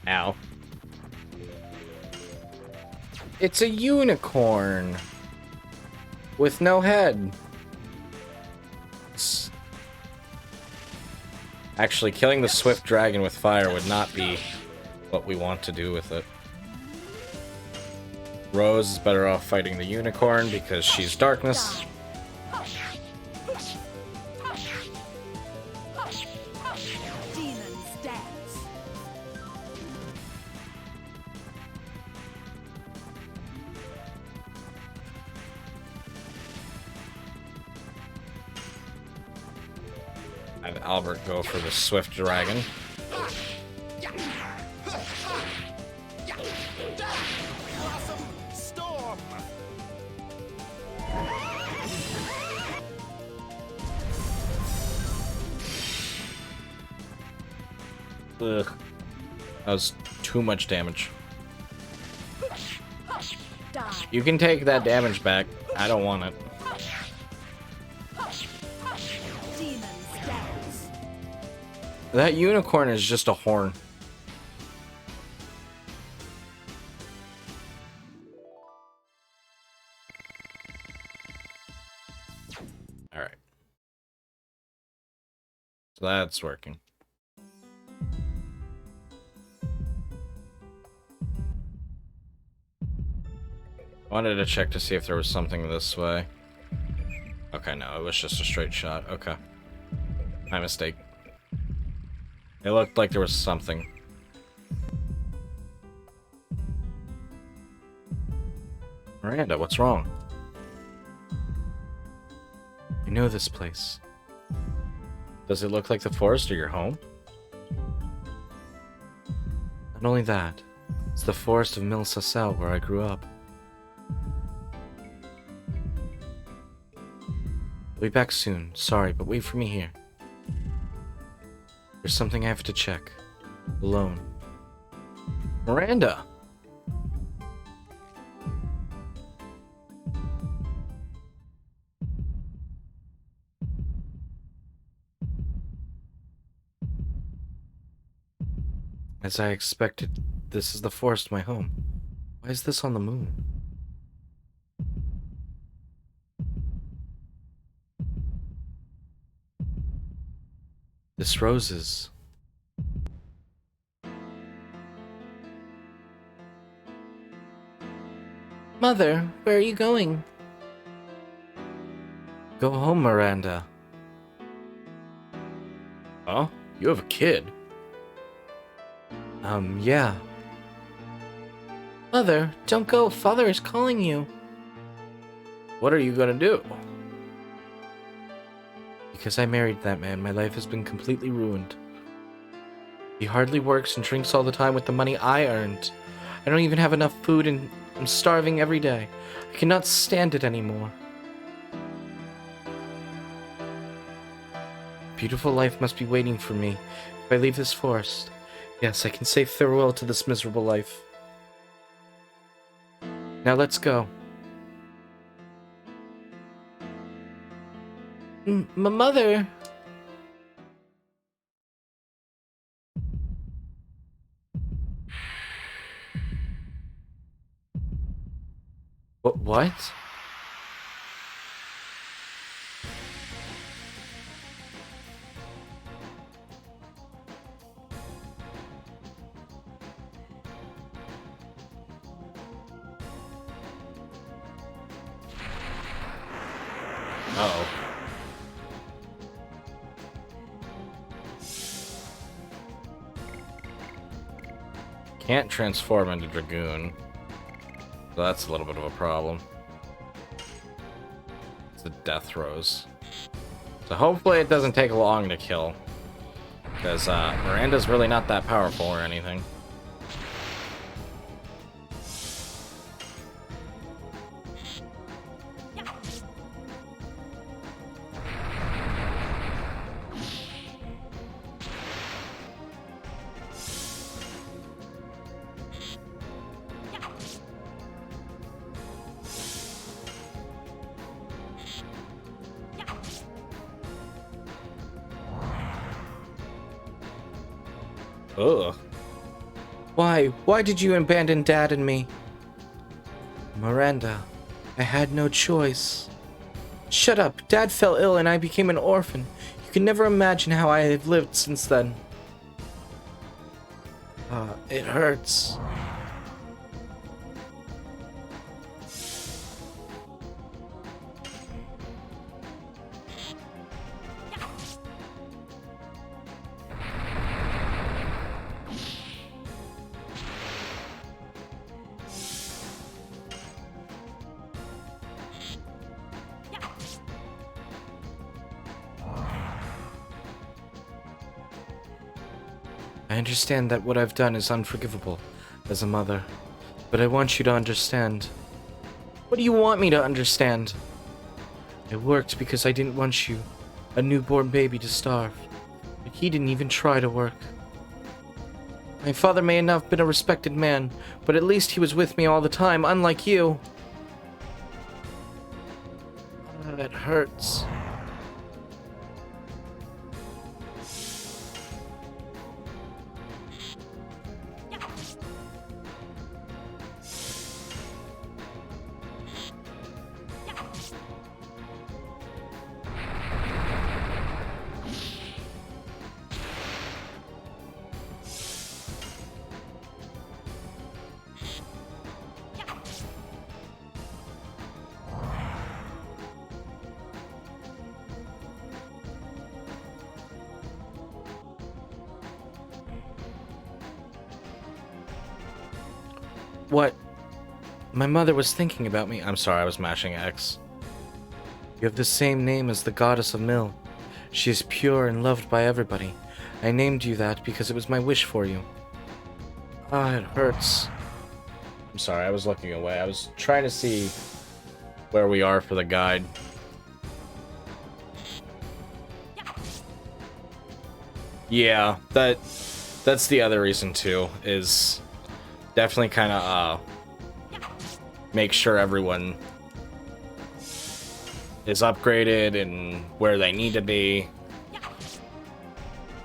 Ow. It's a unicorn with no head. Actually, killing the swift dragon with fire would not be what we want to do with it. Rose is better off fighting the unicorn because she's darkness. Demons dance. Have Albert go for the swift dragon. Storm. Ugh. That was too much damage. Die. You can take that damage back. I don't want it. Demons dance. That unicorn is just a horn. Alright. So that's working. I wanted to check to see if there was something this way. Okay, no, it was just a straight shot. Okay. My mistake. It looked like there was something. Miranda, what's wrong? I know this place. Does it look like the forest or your home? Not only that, it's the forest of Mil Sacel where I grew up. I'll be back soon. Sorry, but wait for me here. There's something I have to check. Alone. Miranda! As I expected, this is the forest, my home. Why is this on the moon? This rose is... Mother, where are you going? Go home, Miranda. Huh? You have a kid? Yeah. Mother, don't go. Father is calling you. What are you gonna do? Because I married that man, my life has been completely ruined. He hardly works and drinks all the time with the money I earned. I don't even have enough food and I'm starving every day. I cannot stand it anymore. Beautiful life must be waiting for me if I leave this forest. Yes, I can say farewell to this miserable life. Now let's go. My mother! What? Uh-oh. Can't transform into Dragoon. So that's a little bit of a problem. It's a death rose. So hopefully it doesn't take long to kill. Because Miranda's really not that powerful or anything. Ugh. Why? Why did you abandon Dad and me? Miranda, I had no choice. Shut up. Dad fell ill and I became an orphan. You can never imagine how I have lived since then. It hurts. I understand that what I've done is unforgivable as a mother, but I want you to understand. What do you want me to understand? It worked because I didn't want you, a newborn baby, to starve, but he didn't even try to work. My father may not have been a respected man, but at least he was with me all the time, unlike you. It hurts. What? My mother was thinking about me. I'm sorry, I was mashing X. You have the same name as the goddess of Mill. She is pure and loved by everybody. I named you that because it was my wish for you. Ah, it hurts. I'm sorry, I was looking away. I was trying to see where we are for the guide. Yeah, that's the other reason too, is definitely kind of make sure everyone is upgraded and where they need to be.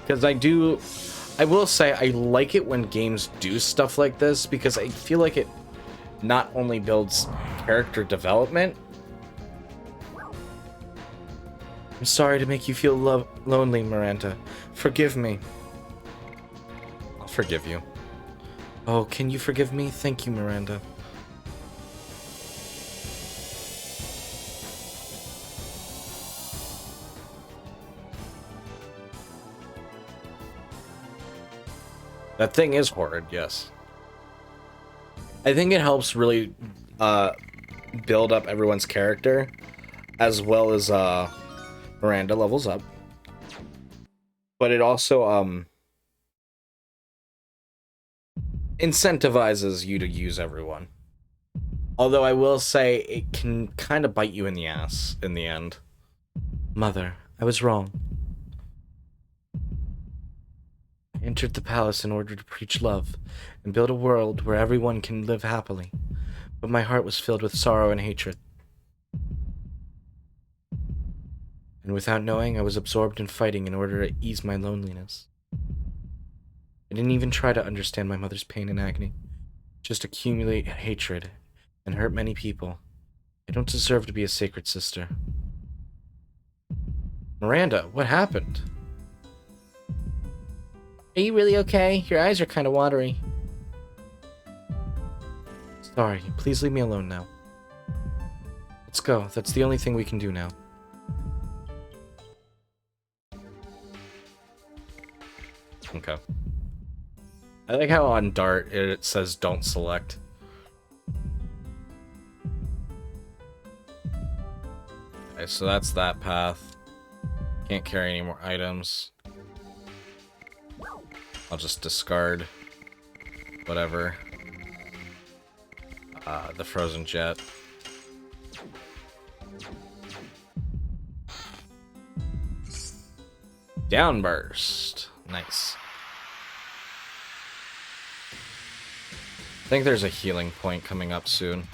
Because I will say I like it when games do stuff like this, because I feel like it not only builds character development. I'm sorry to make you feel lonely, Miranda. Forgive me. I'll forgive you. Oh, can you forgive me? Thank you, Miranda. That thing is horrid, yes. I think it helps really build up everyone's character, as well as Miranda levels up. But it also incentivizes you to use everyone. Although I will say it can kind of bite you in the ass in the end. Mother, I was wrong. I entered the palace in order to preach love and build a world where everyone can live happily. But my heart was filled with sorrow and hatred. And without knowing, I was absorbed in fighting in order to ease my loneliness. I didn't even try to understand my mother's pain and agony. Just accumulate hatred and hurt many people. I don't deserve to be a sacred sister. Miranda, what happened? Are you really okay? Your eyes are kind of watery. Sorry, please leave me alone now. Let's go. That's the only thing we can do now. Okay. I like how on Dart it says don't select. Okay, so that's that path. Can't carry any more items. I'll just discard whatever. The frozen jet. Downburst. Nice. I think there's a healing point coming up soon.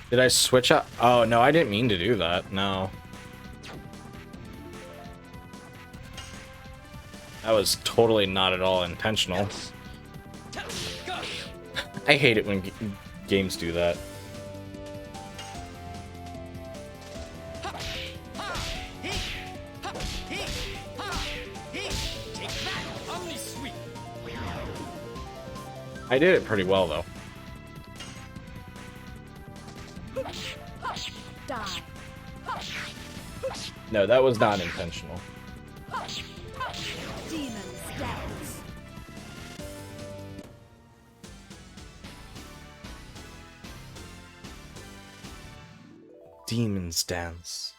Did I switch up? Oh, no, I didn't mean to do that. No. That was totally not at all intentional. I hate it when games do that. I did it pretty well, though. Die. No, that was not intentional. Demon stance. Demon's Dance.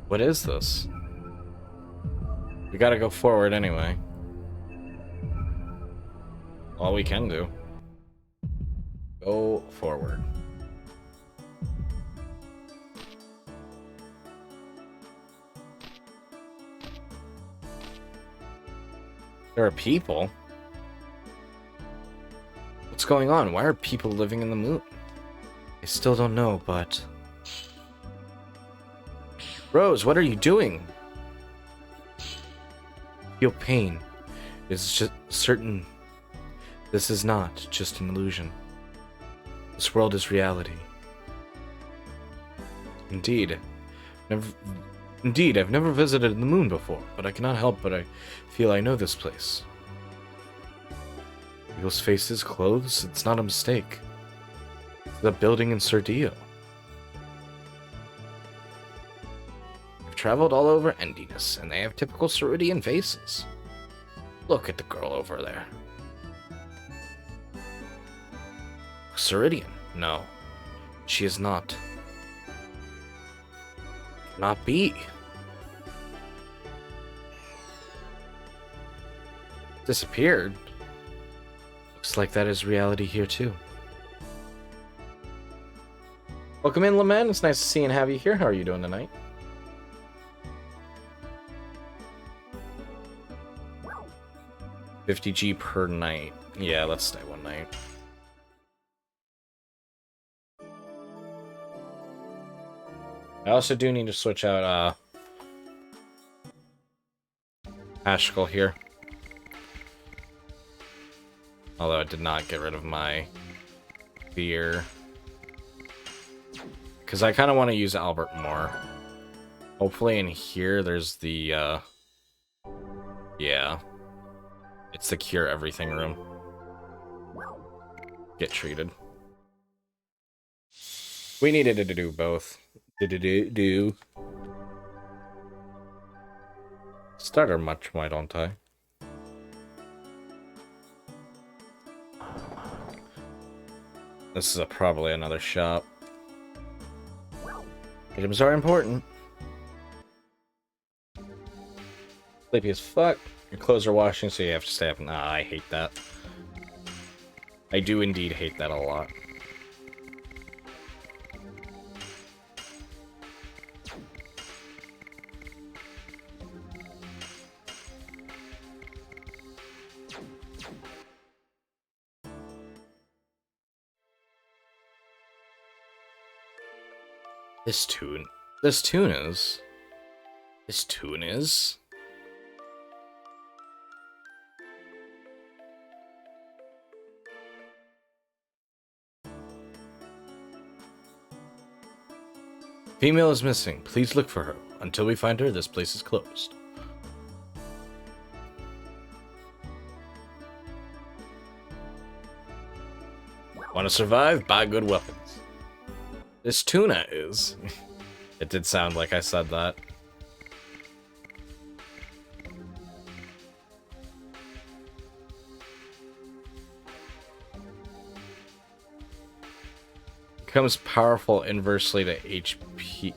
What is this? We gotta go forward anyway. All we can do. Go forward. There are people. What's going on? Why are people living in the moon? I still don't know, but... Rose, what are you doing? Feel pain. It's just certain. This is not just an illusion. This world is reality. Indeed. I've never visited the moon before, but I cannot help but I feel I know this place. People's faces, clothes, it's not a mistake. It's the building in Sardio. I've traveled all over Endiness, and they have typical Ceridian faces. Look at the girl over there. Ceridian? No, she is not. Cannot be. Disappeared? Looks like that is reality here too. Welcome in, Lament. It's nice to see and have you here. How are you doing tonight? $50G per night. Yeah, let's stay one night. I also do need to switch out Ashkel here. Although I did not get rid of my fear. Because I kind of want to use Albert more. Hopefully in here there's the, yeah. It's the cure everything room. Get treated. We needed to do both. Do. Starter much, why don't I? This is probably another shop. Items are important. Sleepy as fuck. Your clothes are washing, so you have to stay up. Nah, I hate that. I do indeed hate that a lot. This tune is... Female is missing. Please look for her. Until we find her, this place is closed. Want to survive? Buy good weapons. This tuna is... It did sound like I said that. Becomes powerful inversely to HP.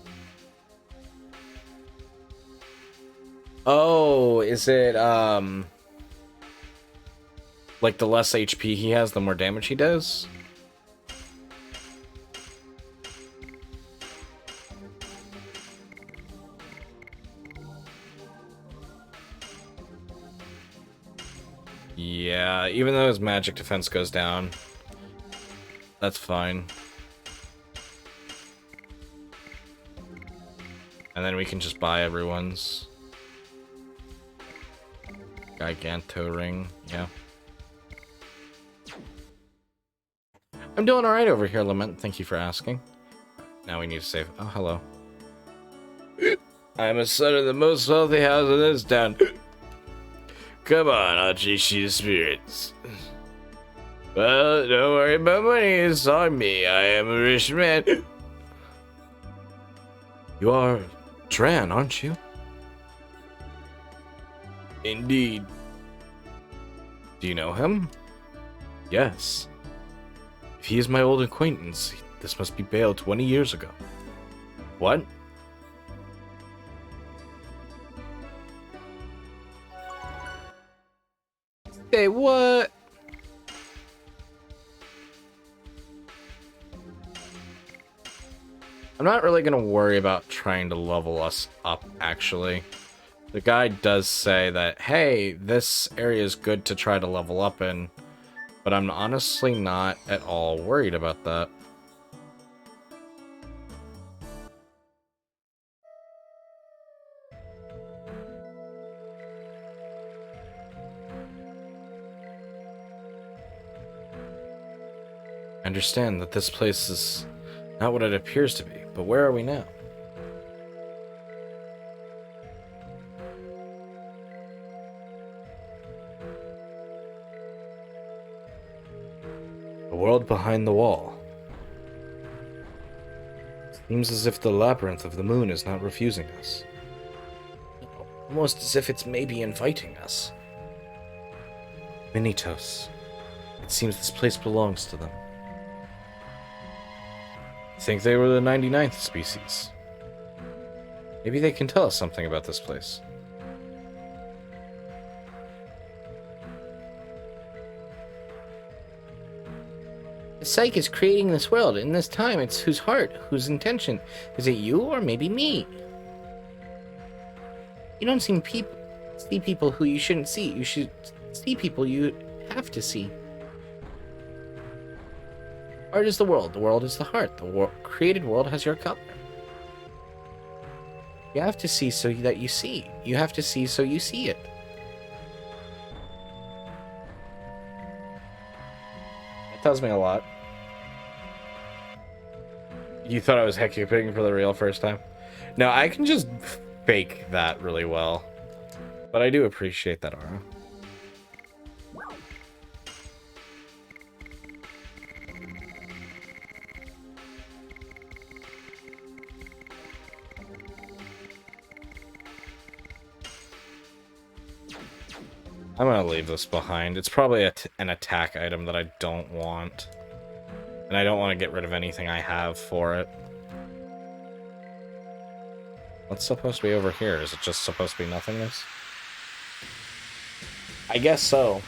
Oh, is it, like the less HP he has, the more damage he does? Yeah, even though his magic defense goes down, that's fine. And then we can just buy everyone's Giganto ring, yeah. I'm doing alright over here, Lament. Thank you for asking. Now we need to save. Oh, hello. I'm a son of the most wealthy house in this town. Come on, I'll chase you to spirits. Well, don't worry about money, it's on me. I am a rich man. You are Tran, aren't you? Indeed. Do you know him? Yes. If he is my old acquaintance, this must be Bale 20 years ago. What? Hey, what? I'm not really gonna worry about trying to level us up, actually. The guy does say that, hey, this area is good to try to level up in, but I'm honestly not at all worried about that. I understand that this place is not what it appears to be, but where are we now? The world behind the wall. Seems as if the labyrinth of the moon is not refusing us. Almost as if it's maybe inviting us. Minitos. It seems this place belongs to them. I think they were the 99th species. Maybe they can tell us something about this place. The Psyche is creating this world. In this time, it's whose heart, whose intention. Is it you or maybe me? You don't see people who you shouldn't see. You should see people you have to see. Art is the world is the heart. The created world has your color. You have to see so that you see. You have to see so you see it. That tells me a lot. You thought I was hecuping for the real first time? No, I can just fake that really well. But I do appreciate that aura. I'm gonna leave this behind. It's probably an attack item that I don't want. And I don't want to get rid of anything I have for it. What's supposed to be over here? Is it just supposed to be nothingness? I guess so.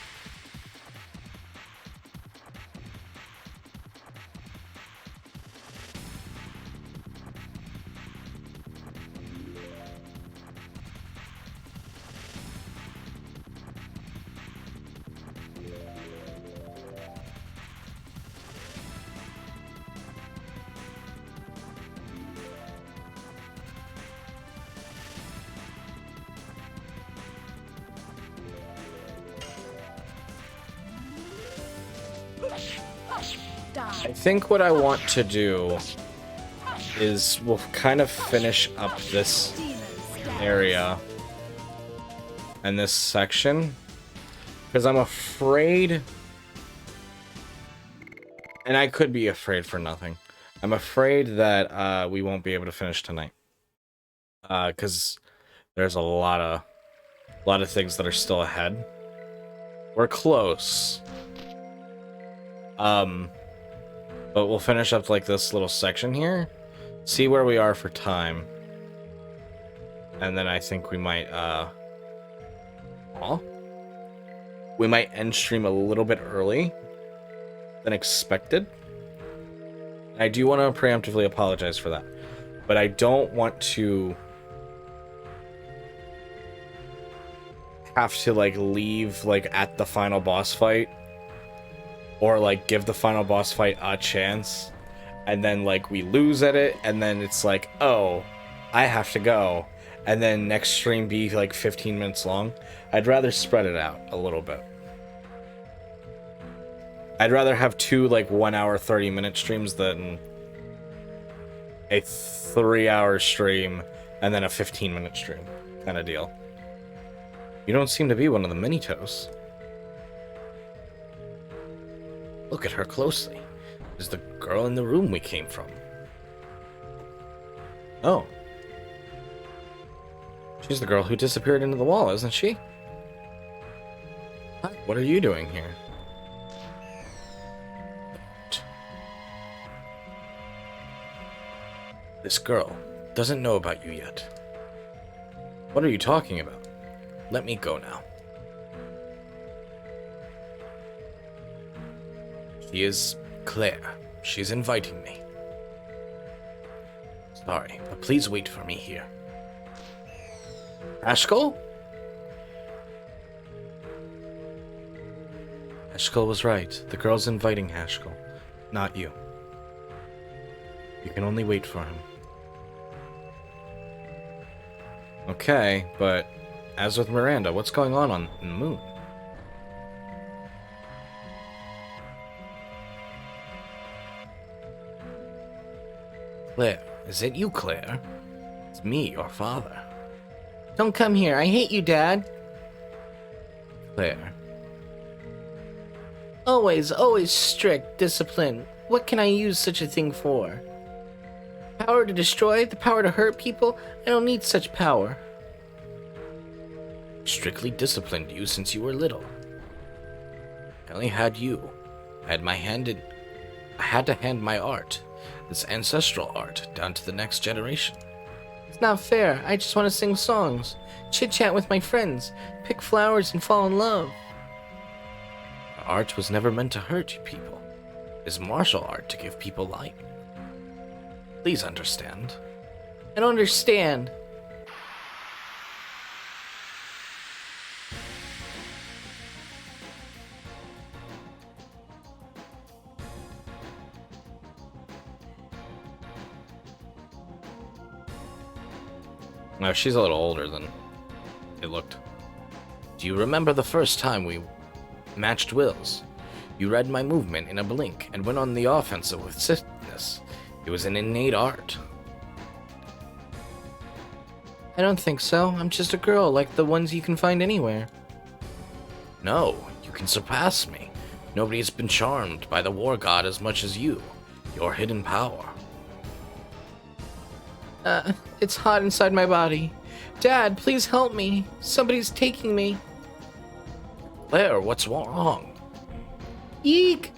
I think what I want to do is we'll kind of finish up this area and this section because I'm afraid, and I could be afraid for nothing. I'm afraid that we won't be able to finish tonight because there's a lot of things that are still ahead. We're close. But we'll finish up like this little section here, see where we are for time, and then I think we might end stream a little bit early than expected. I do want to preemptively apologize for that, but I don't want to have to like leave like at the final boss fight, or like give the final boss fight a chance and then like we lose at it and then it's like, oh, I have to go, and then next stream be like 15 minutes long. I'd rather spread it out a little bit. I'd rather have two like 1 hour 30-minute streams than a 3-hour stream and then a 15-minute stream kind of deal. You don't seem to be one of the mini-toes. Look at her closely. Is the girl in the room we came from. Oh. She's the girl who disappeared into the wall, isn't she? Hi, what are you doing here? This girl doesn't know about you yet. What are you talking about? Let me go now. She is Claire. She's inviting me. Sorry, but please wait for me here. Ashkel? Ashkel was right. The girl's inviting Ashkel, not you. You can only wait for him. Okay, but as with Miranda, what's going on the moon? Claire, is it you, Claire? It's me, your father. Don't come here. I hate you, Dad. Claire. Always strict discipline. What can I use such a thing for? Power to destroy? The power to hurt people? I don't need such power. Strictly disciplined you since you were little. I only had you. I had to hand my art, this ancestral art, down to the next generation. It's not fair. I just want to sing songs, chit-chat with my friends, pick flowers and fall in love. Art was never meant to hurt you people. It's martial art to give people life. Please understand. I don't understand. No, she's a little older than it looked. Do you remember the first time we matched wills? You read my movement in a blink and went on the offensive with swiftness. It was an innate art. I don't think so. I'm just a girl like the ones you can find anywhere. No, you can surpass me. Nobody has been charmed by the war god as much as you. Your hidden power. It's hot inside my body. Dad, please help me. Somebody's taking me. Claire, what's wrong? Eek!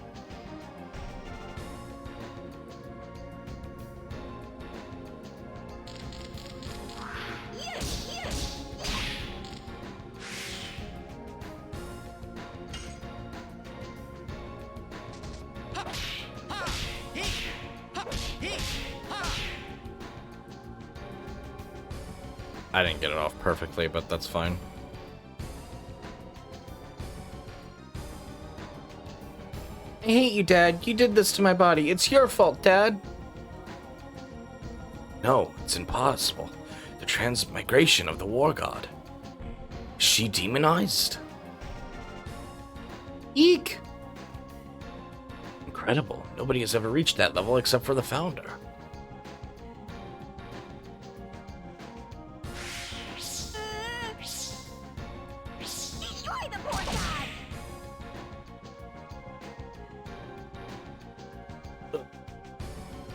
I didn't get it off perfectly, but that's fine. I hate you, Dad. You did this to my body. It's your fault, Dad. No, it's impossible. The transmigration of the war god. Is she demonized? Eek! Incredible. Nobody has ever reached that level except for the founder. Destroy the poor god!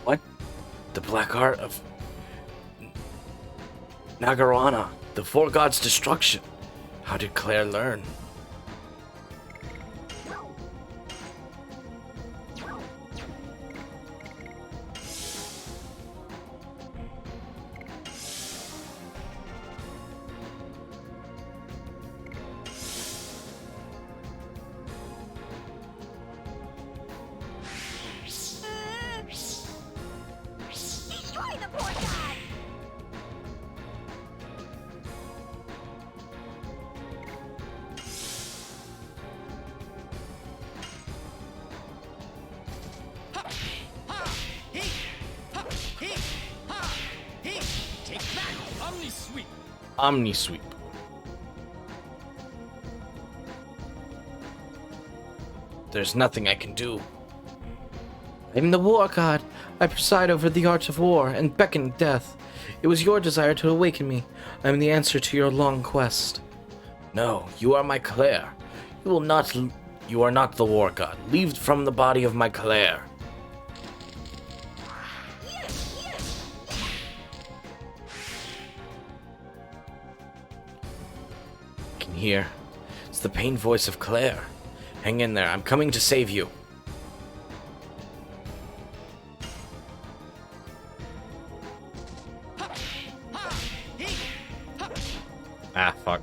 What? The black art of Nagarana, the four gods' destruction. How did Claire learn? Destroy the poor god! Omni Sweep. There's nothing I can do. I'm the war god. I preside over the art of war and beckon death. It was your desire to awaken me. I am the answer to your long quest. No, you are my Claire. You are not the war god. Leave from the body of my Claire. I can hear. It's the pain voice of Claire. Hang in there. I'm coming to save you. Ah, fuck.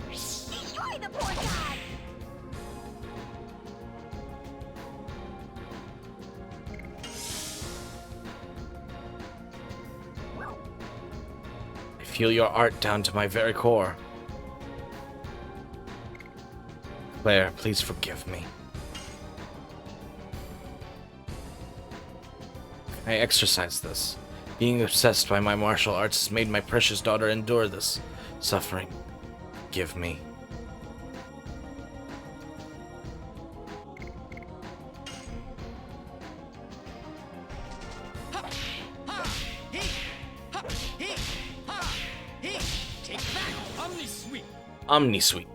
Destroy the poor god! I feel your art down to my very core. Claire, please forgive me. I exercise this. Being obsessed by my martial arts has made my precious daughter endure this suffering. Give me. Omni Sweep.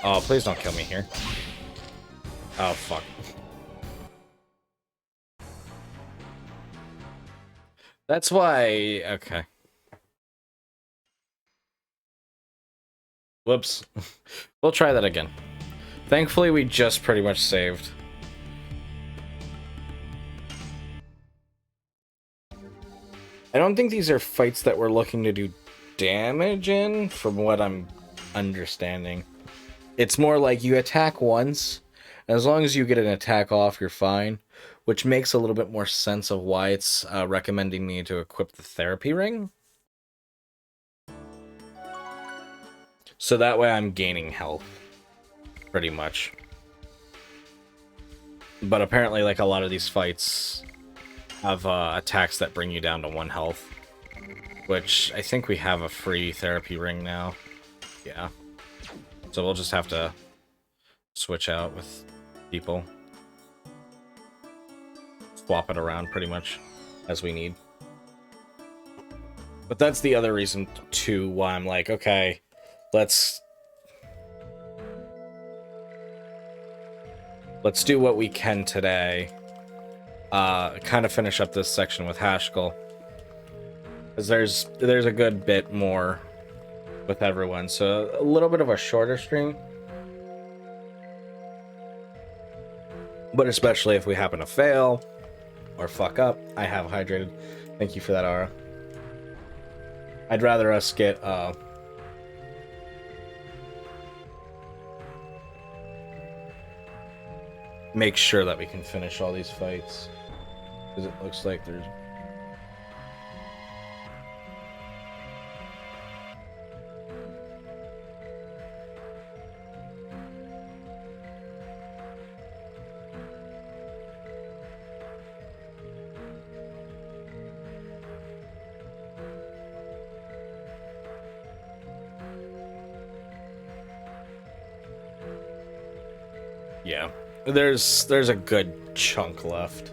Oh, please don't kill me here. Oh, fuck. That's why... Okay. Whoops. We'll try that again. Thankfully, we just pretty much saved. I don't think these are fights that we're looking to do damage in, from what I'm understanding. It's more like you attack once, and as long as you get an attack off, you're fine, which makes a little bit more sense of why it's recommending me to equip the therapy ring. So that way I'm gaining health, pretty much. But apparently, like, a lot of these fights have attacks that bring you down to 1 health. Which, I think we have a free therapy ring now. Yeah. So we'll just have to switch out with people. Swap it around pretty much as we need. But that's the other reason, too, why I'm like, okay, let's do what we can today. Kind of finish up this section with Haskell. Because there's a good bit more with everyone. So a little bit of a shorter stream. But especially if we happen to fail or fuck up. I have hydrated. Thank you for that, Ara. I'd rather us get make sure that we can finish all these fights. Because it looks like there's... Yeah, there's a good chunk left.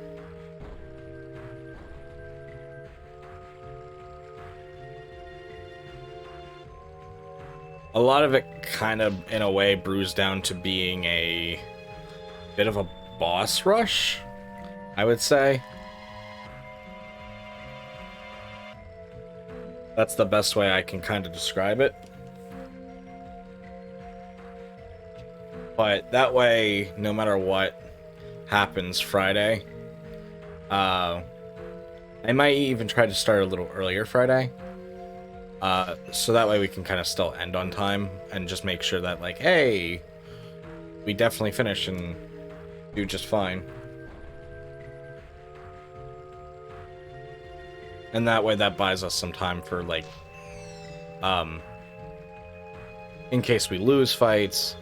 A lot of it kind of, in a way, brews down to being a bit of a boss rush, I would say. That's the best way I can kind of describe it. But that way, no matter what happens Friday, I might even try to start a little earlier Friday. So that way we can kind of still end on time and just make sure that, like, hey, we definitely finish and do just fine. And that way that buys us some time for, like, in case we lose fights.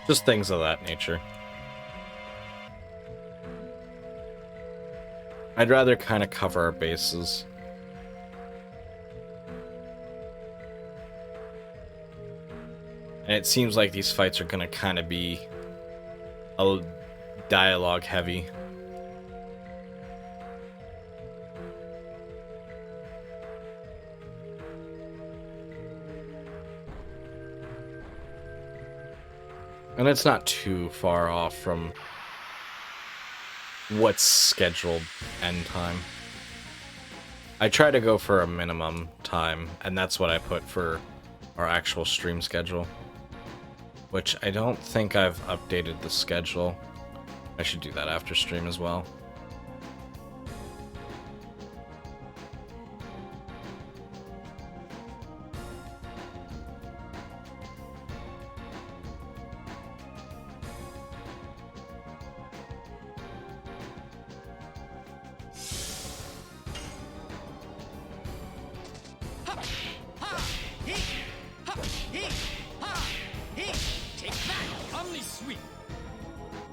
Just things of that nature. I'd rather kind of cover our bases. And it seems like these fights are going to kind of be a dialogue heavy. And it's not too far off from what's scheduled end time. I try to go for a minimum time, and that's what I put for our actual stream schedule. Which I don't think I've updated the schedule. I should do that after stream as well.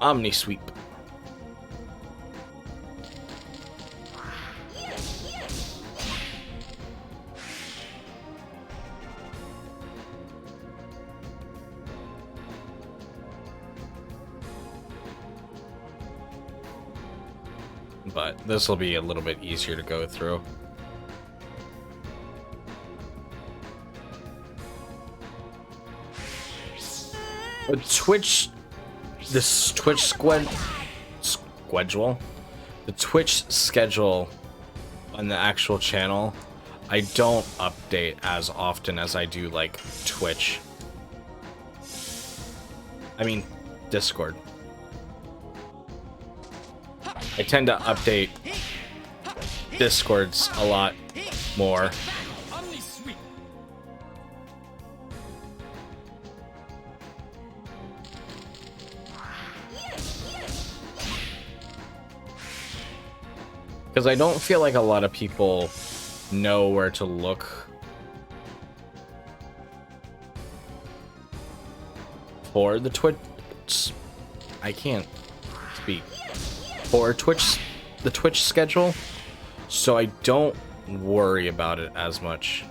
Omni sweep. But this will be a little bit easier to go through. This Twitch schedule, the Twitch schedule on the actual channel, I don't update as often as I do like Twitch. I mean, Discord. I tend to update Discords a lot more. Because I don't feel like a lot of people know where to look for the Twitch. I can't speak. for the Twitch schedule, so I don't worry about it as much.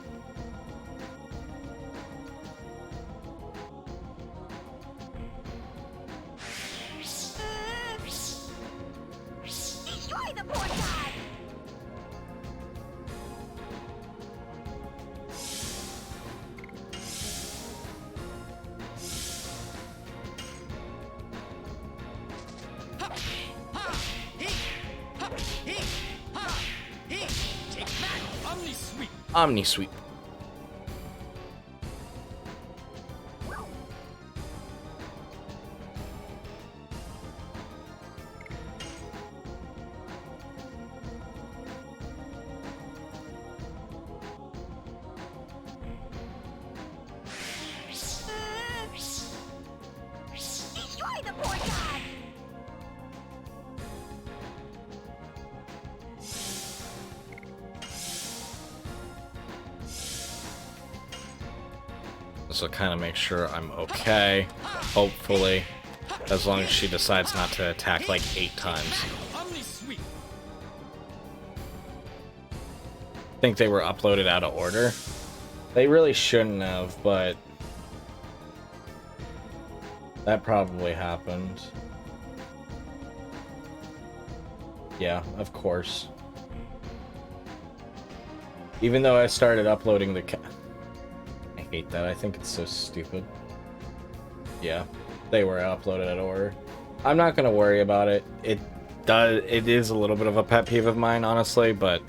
Destroy the port god! Omni Sweep. Destroy the port god! This will kind of make sure I'm okay, hopefully, as long as she decides not to attack like 8 times. I think they were uploaded out of order. They really shouldn't have, but that probably happened. Yeah, of course. Even though I started uploading the I hate that. I think it's so stupid. Yeah, they were uploaded out of order. I'm not gonna worry about it. It is a little bit of a pet peeve of mine, honestly, but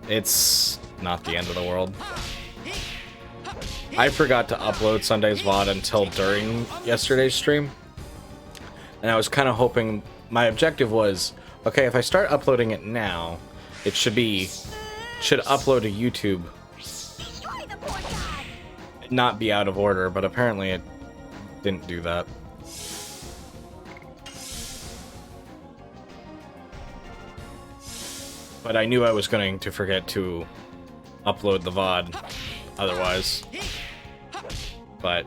it's not the end of the world. I forgot to upload Sunday's VOD until during yesterday's stream, and I was kind of hoping, my objective was, okay, if I start uploading it now, it should upload to YouTube, Destroy the port god! not be out of order, but apparently it didn't do that. But I knew I was going to forget to upload the VOD otherwise. But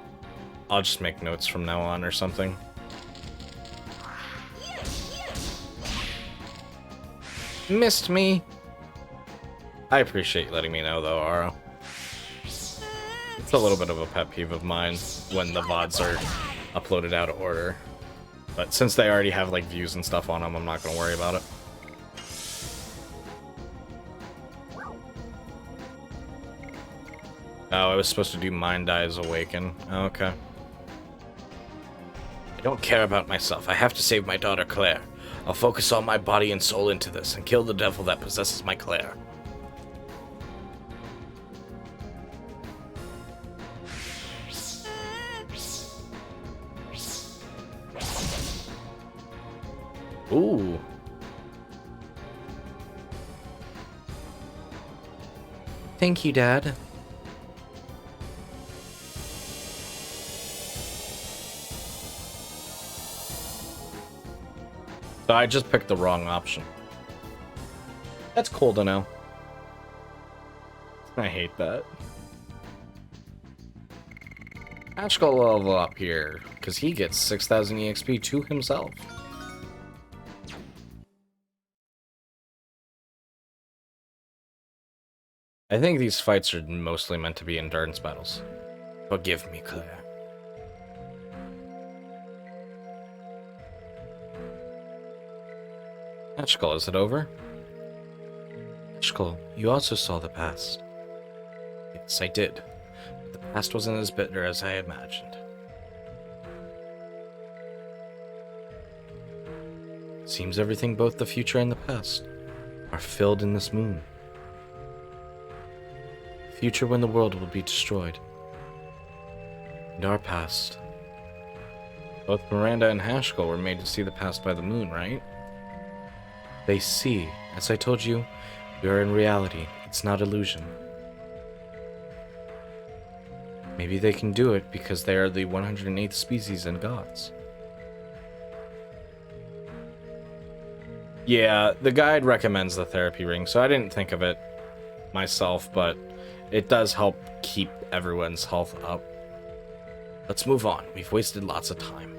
I'll just make notes from now on or something. Missed me. I appreciate you letting me know though, Aro. It's a little bit of a pet peeve of mine when the VODs are uploaded out of order. But since they already have like views and stuff on them, I'm not going to worry about it. Oh, I was supposed to do Mind Eyes Awaken. Oh, okay. I don't care about myself. I have to save my daughter Claire. I'll focus all my body and soul into this and kill the devil that possesses my Claire. Ooh. Thank you, Dad. So I just picked the wrong option. That's cool to know. I hate that. Ash will level up here, because he gets 6,000 EXP to himself. I think these fights are mostly meant to be endurance battles. Forgive me, Claire. Ashkull, is it over? Ashkull, you also saw the past. Yes, I did. But the past wasn't as bitter as I imagined. Seems everything, both the future and the past, are filled in this moon. Future when the world will be destroyed. And our past. Both Miranda and Hashkull were made to see the past by the moon, right? They see. As I told you, we are in reality. It's not illusion. Maybe they can do it because they are the 108th species and gods. Yeah, the guide recommends the therapy ring, so I didn't think of it myself, but it does help keep everyone's health up. Let's move on. We've wasted lots of time.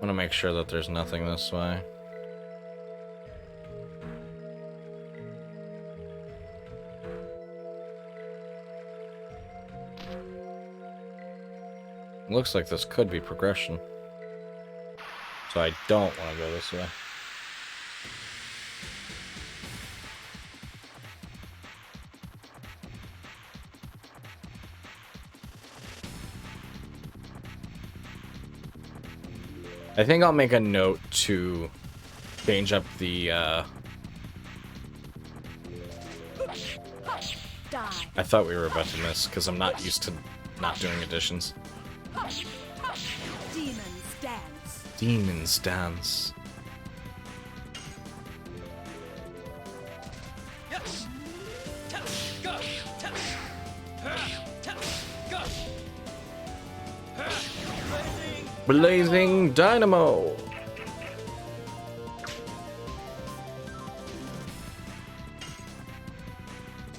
want to make sure that there's nothing this way. Looks like this could be progression. So I don't want to go this way. I think I'll make a note to change up the, Die. I thought we were about to miss, because I'm not used to not doing additions. Demons dance. Demons dance. Blazing Dynamo!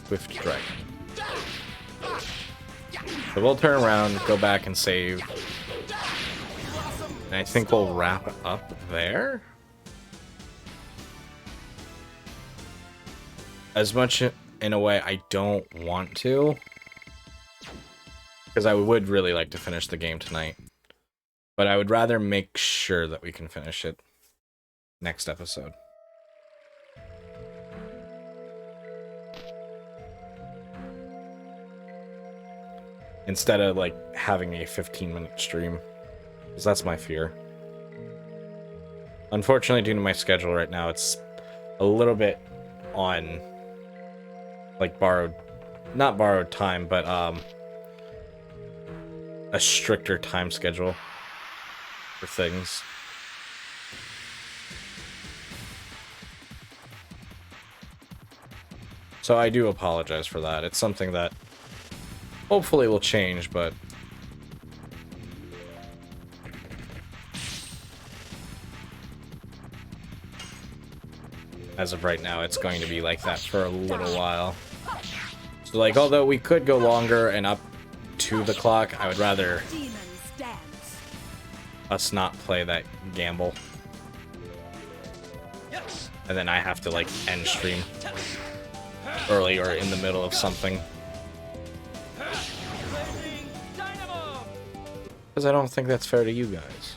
Swift Dragon. So we'll turn around, go back and save. And I think we'll wrap up there. As much in a way I don't want to. Because I would really like to finish the game tonight. But I would rather make sure that we can finish it next episode. Instead of, like, having a 15-minute stream. Because that's my fear. Unfortunately, due to my schedule right now, it's a little bit on, like, not borrowed time, but, a stricter time schedule for things. So I do apologize for that. It's something that hopefully will change, but as of right now, it's going to be like that for a little while. So, like, although we could go longer and up to the clock, I would rather Demons dance. us not play that gamble. And then I have to, like, end stream early or in the middle of something. Because I don't think that's fair to you guys.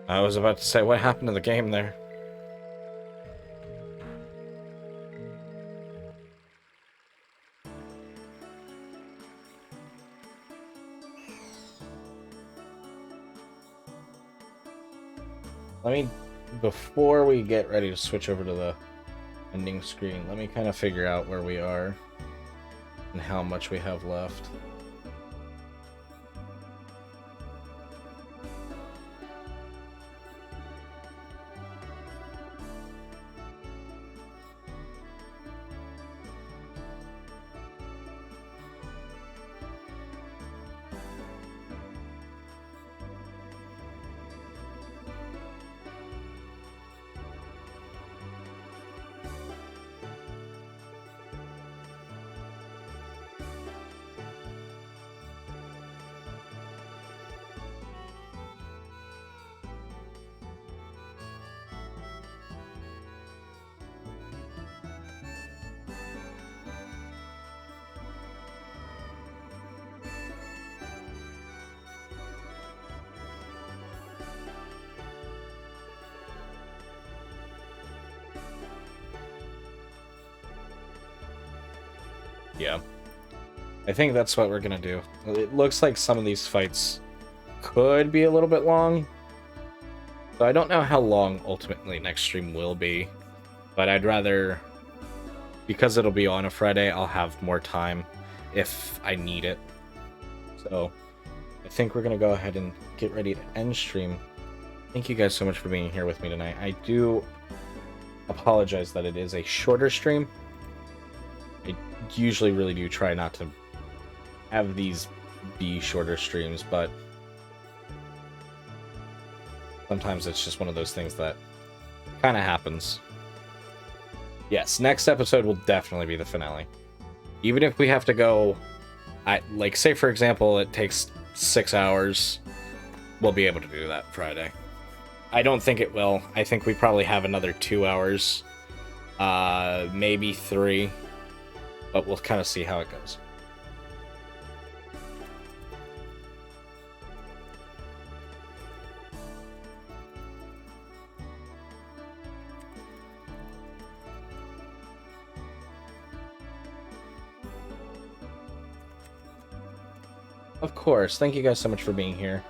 I was about to say, what happened to the game there? Before we get ready to switch over to the ending screen, let me kind of figure out where we are and how much we have left. Yeah. I think that's what we're gonna do. It looks like some of these fights could be a little bit long. So I don't know how long ultimately next stream will be. But I'd rather, because it'll be on a Friday, I'll have more time if I need it. So I think we're gonna go ahead and get ready to end stream. Thank you guys so much for being here with me tonight. I do apologize that it is a shorter stream. I usually really do try not to have these be shorter streams, but sometimes it's just one of those things that kind of happens. Yes, next episode will definitely be the finale. Even if we have to go, like, say for example, it takes 6 hours, we'll be able to do that Friday. I don't think it will. I think we probably have another 2 hours, maybe 3, but we'll kind of see how it goes. Of course. Thank you guys so much for being here.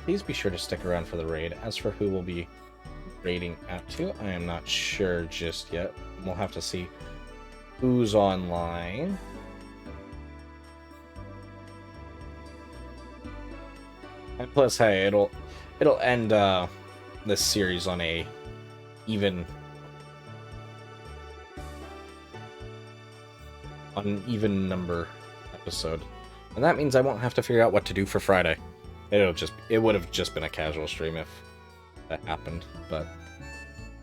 Please be sure to stick around for the raid. As for who we'll be raiding out to, I am not sure just yet. We'll have to see who's online. And plus, hey, it'll end this series on a even number episode, and that means I won't have to figure out what to do for Friday. It would have just been a casual stream if that happened, but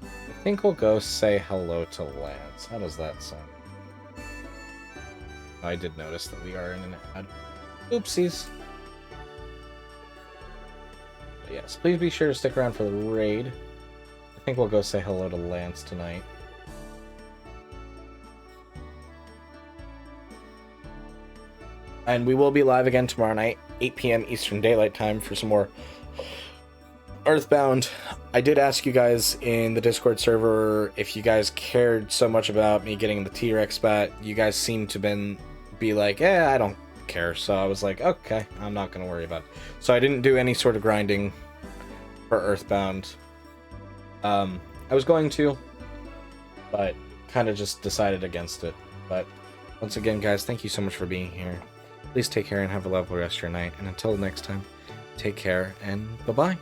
I think we'll go say hello to Lance. How does that sound? I did notice that we are in an ad. Oopsies. But yes, please be sure to stick around for the raid. I think we'll go say hello to Lance tonight. And we will be live again tomorrow night, 8 p.m. Eastern Daylight Time, for some more Earthbound. I did ask you guys in the Discord server if you guys cared so much about me getting the T-Rex bat. You guys seem to be like, I don't care. So I was like, okay, I'm not going to worry about it. So I didn't do any sort of grinding for Earthbound. I was going to, but kind of just decided against it. But once again, guys, thank you so much for being here. Please take care and have a lovely rest of your night. And until next time, take care and bye-bye.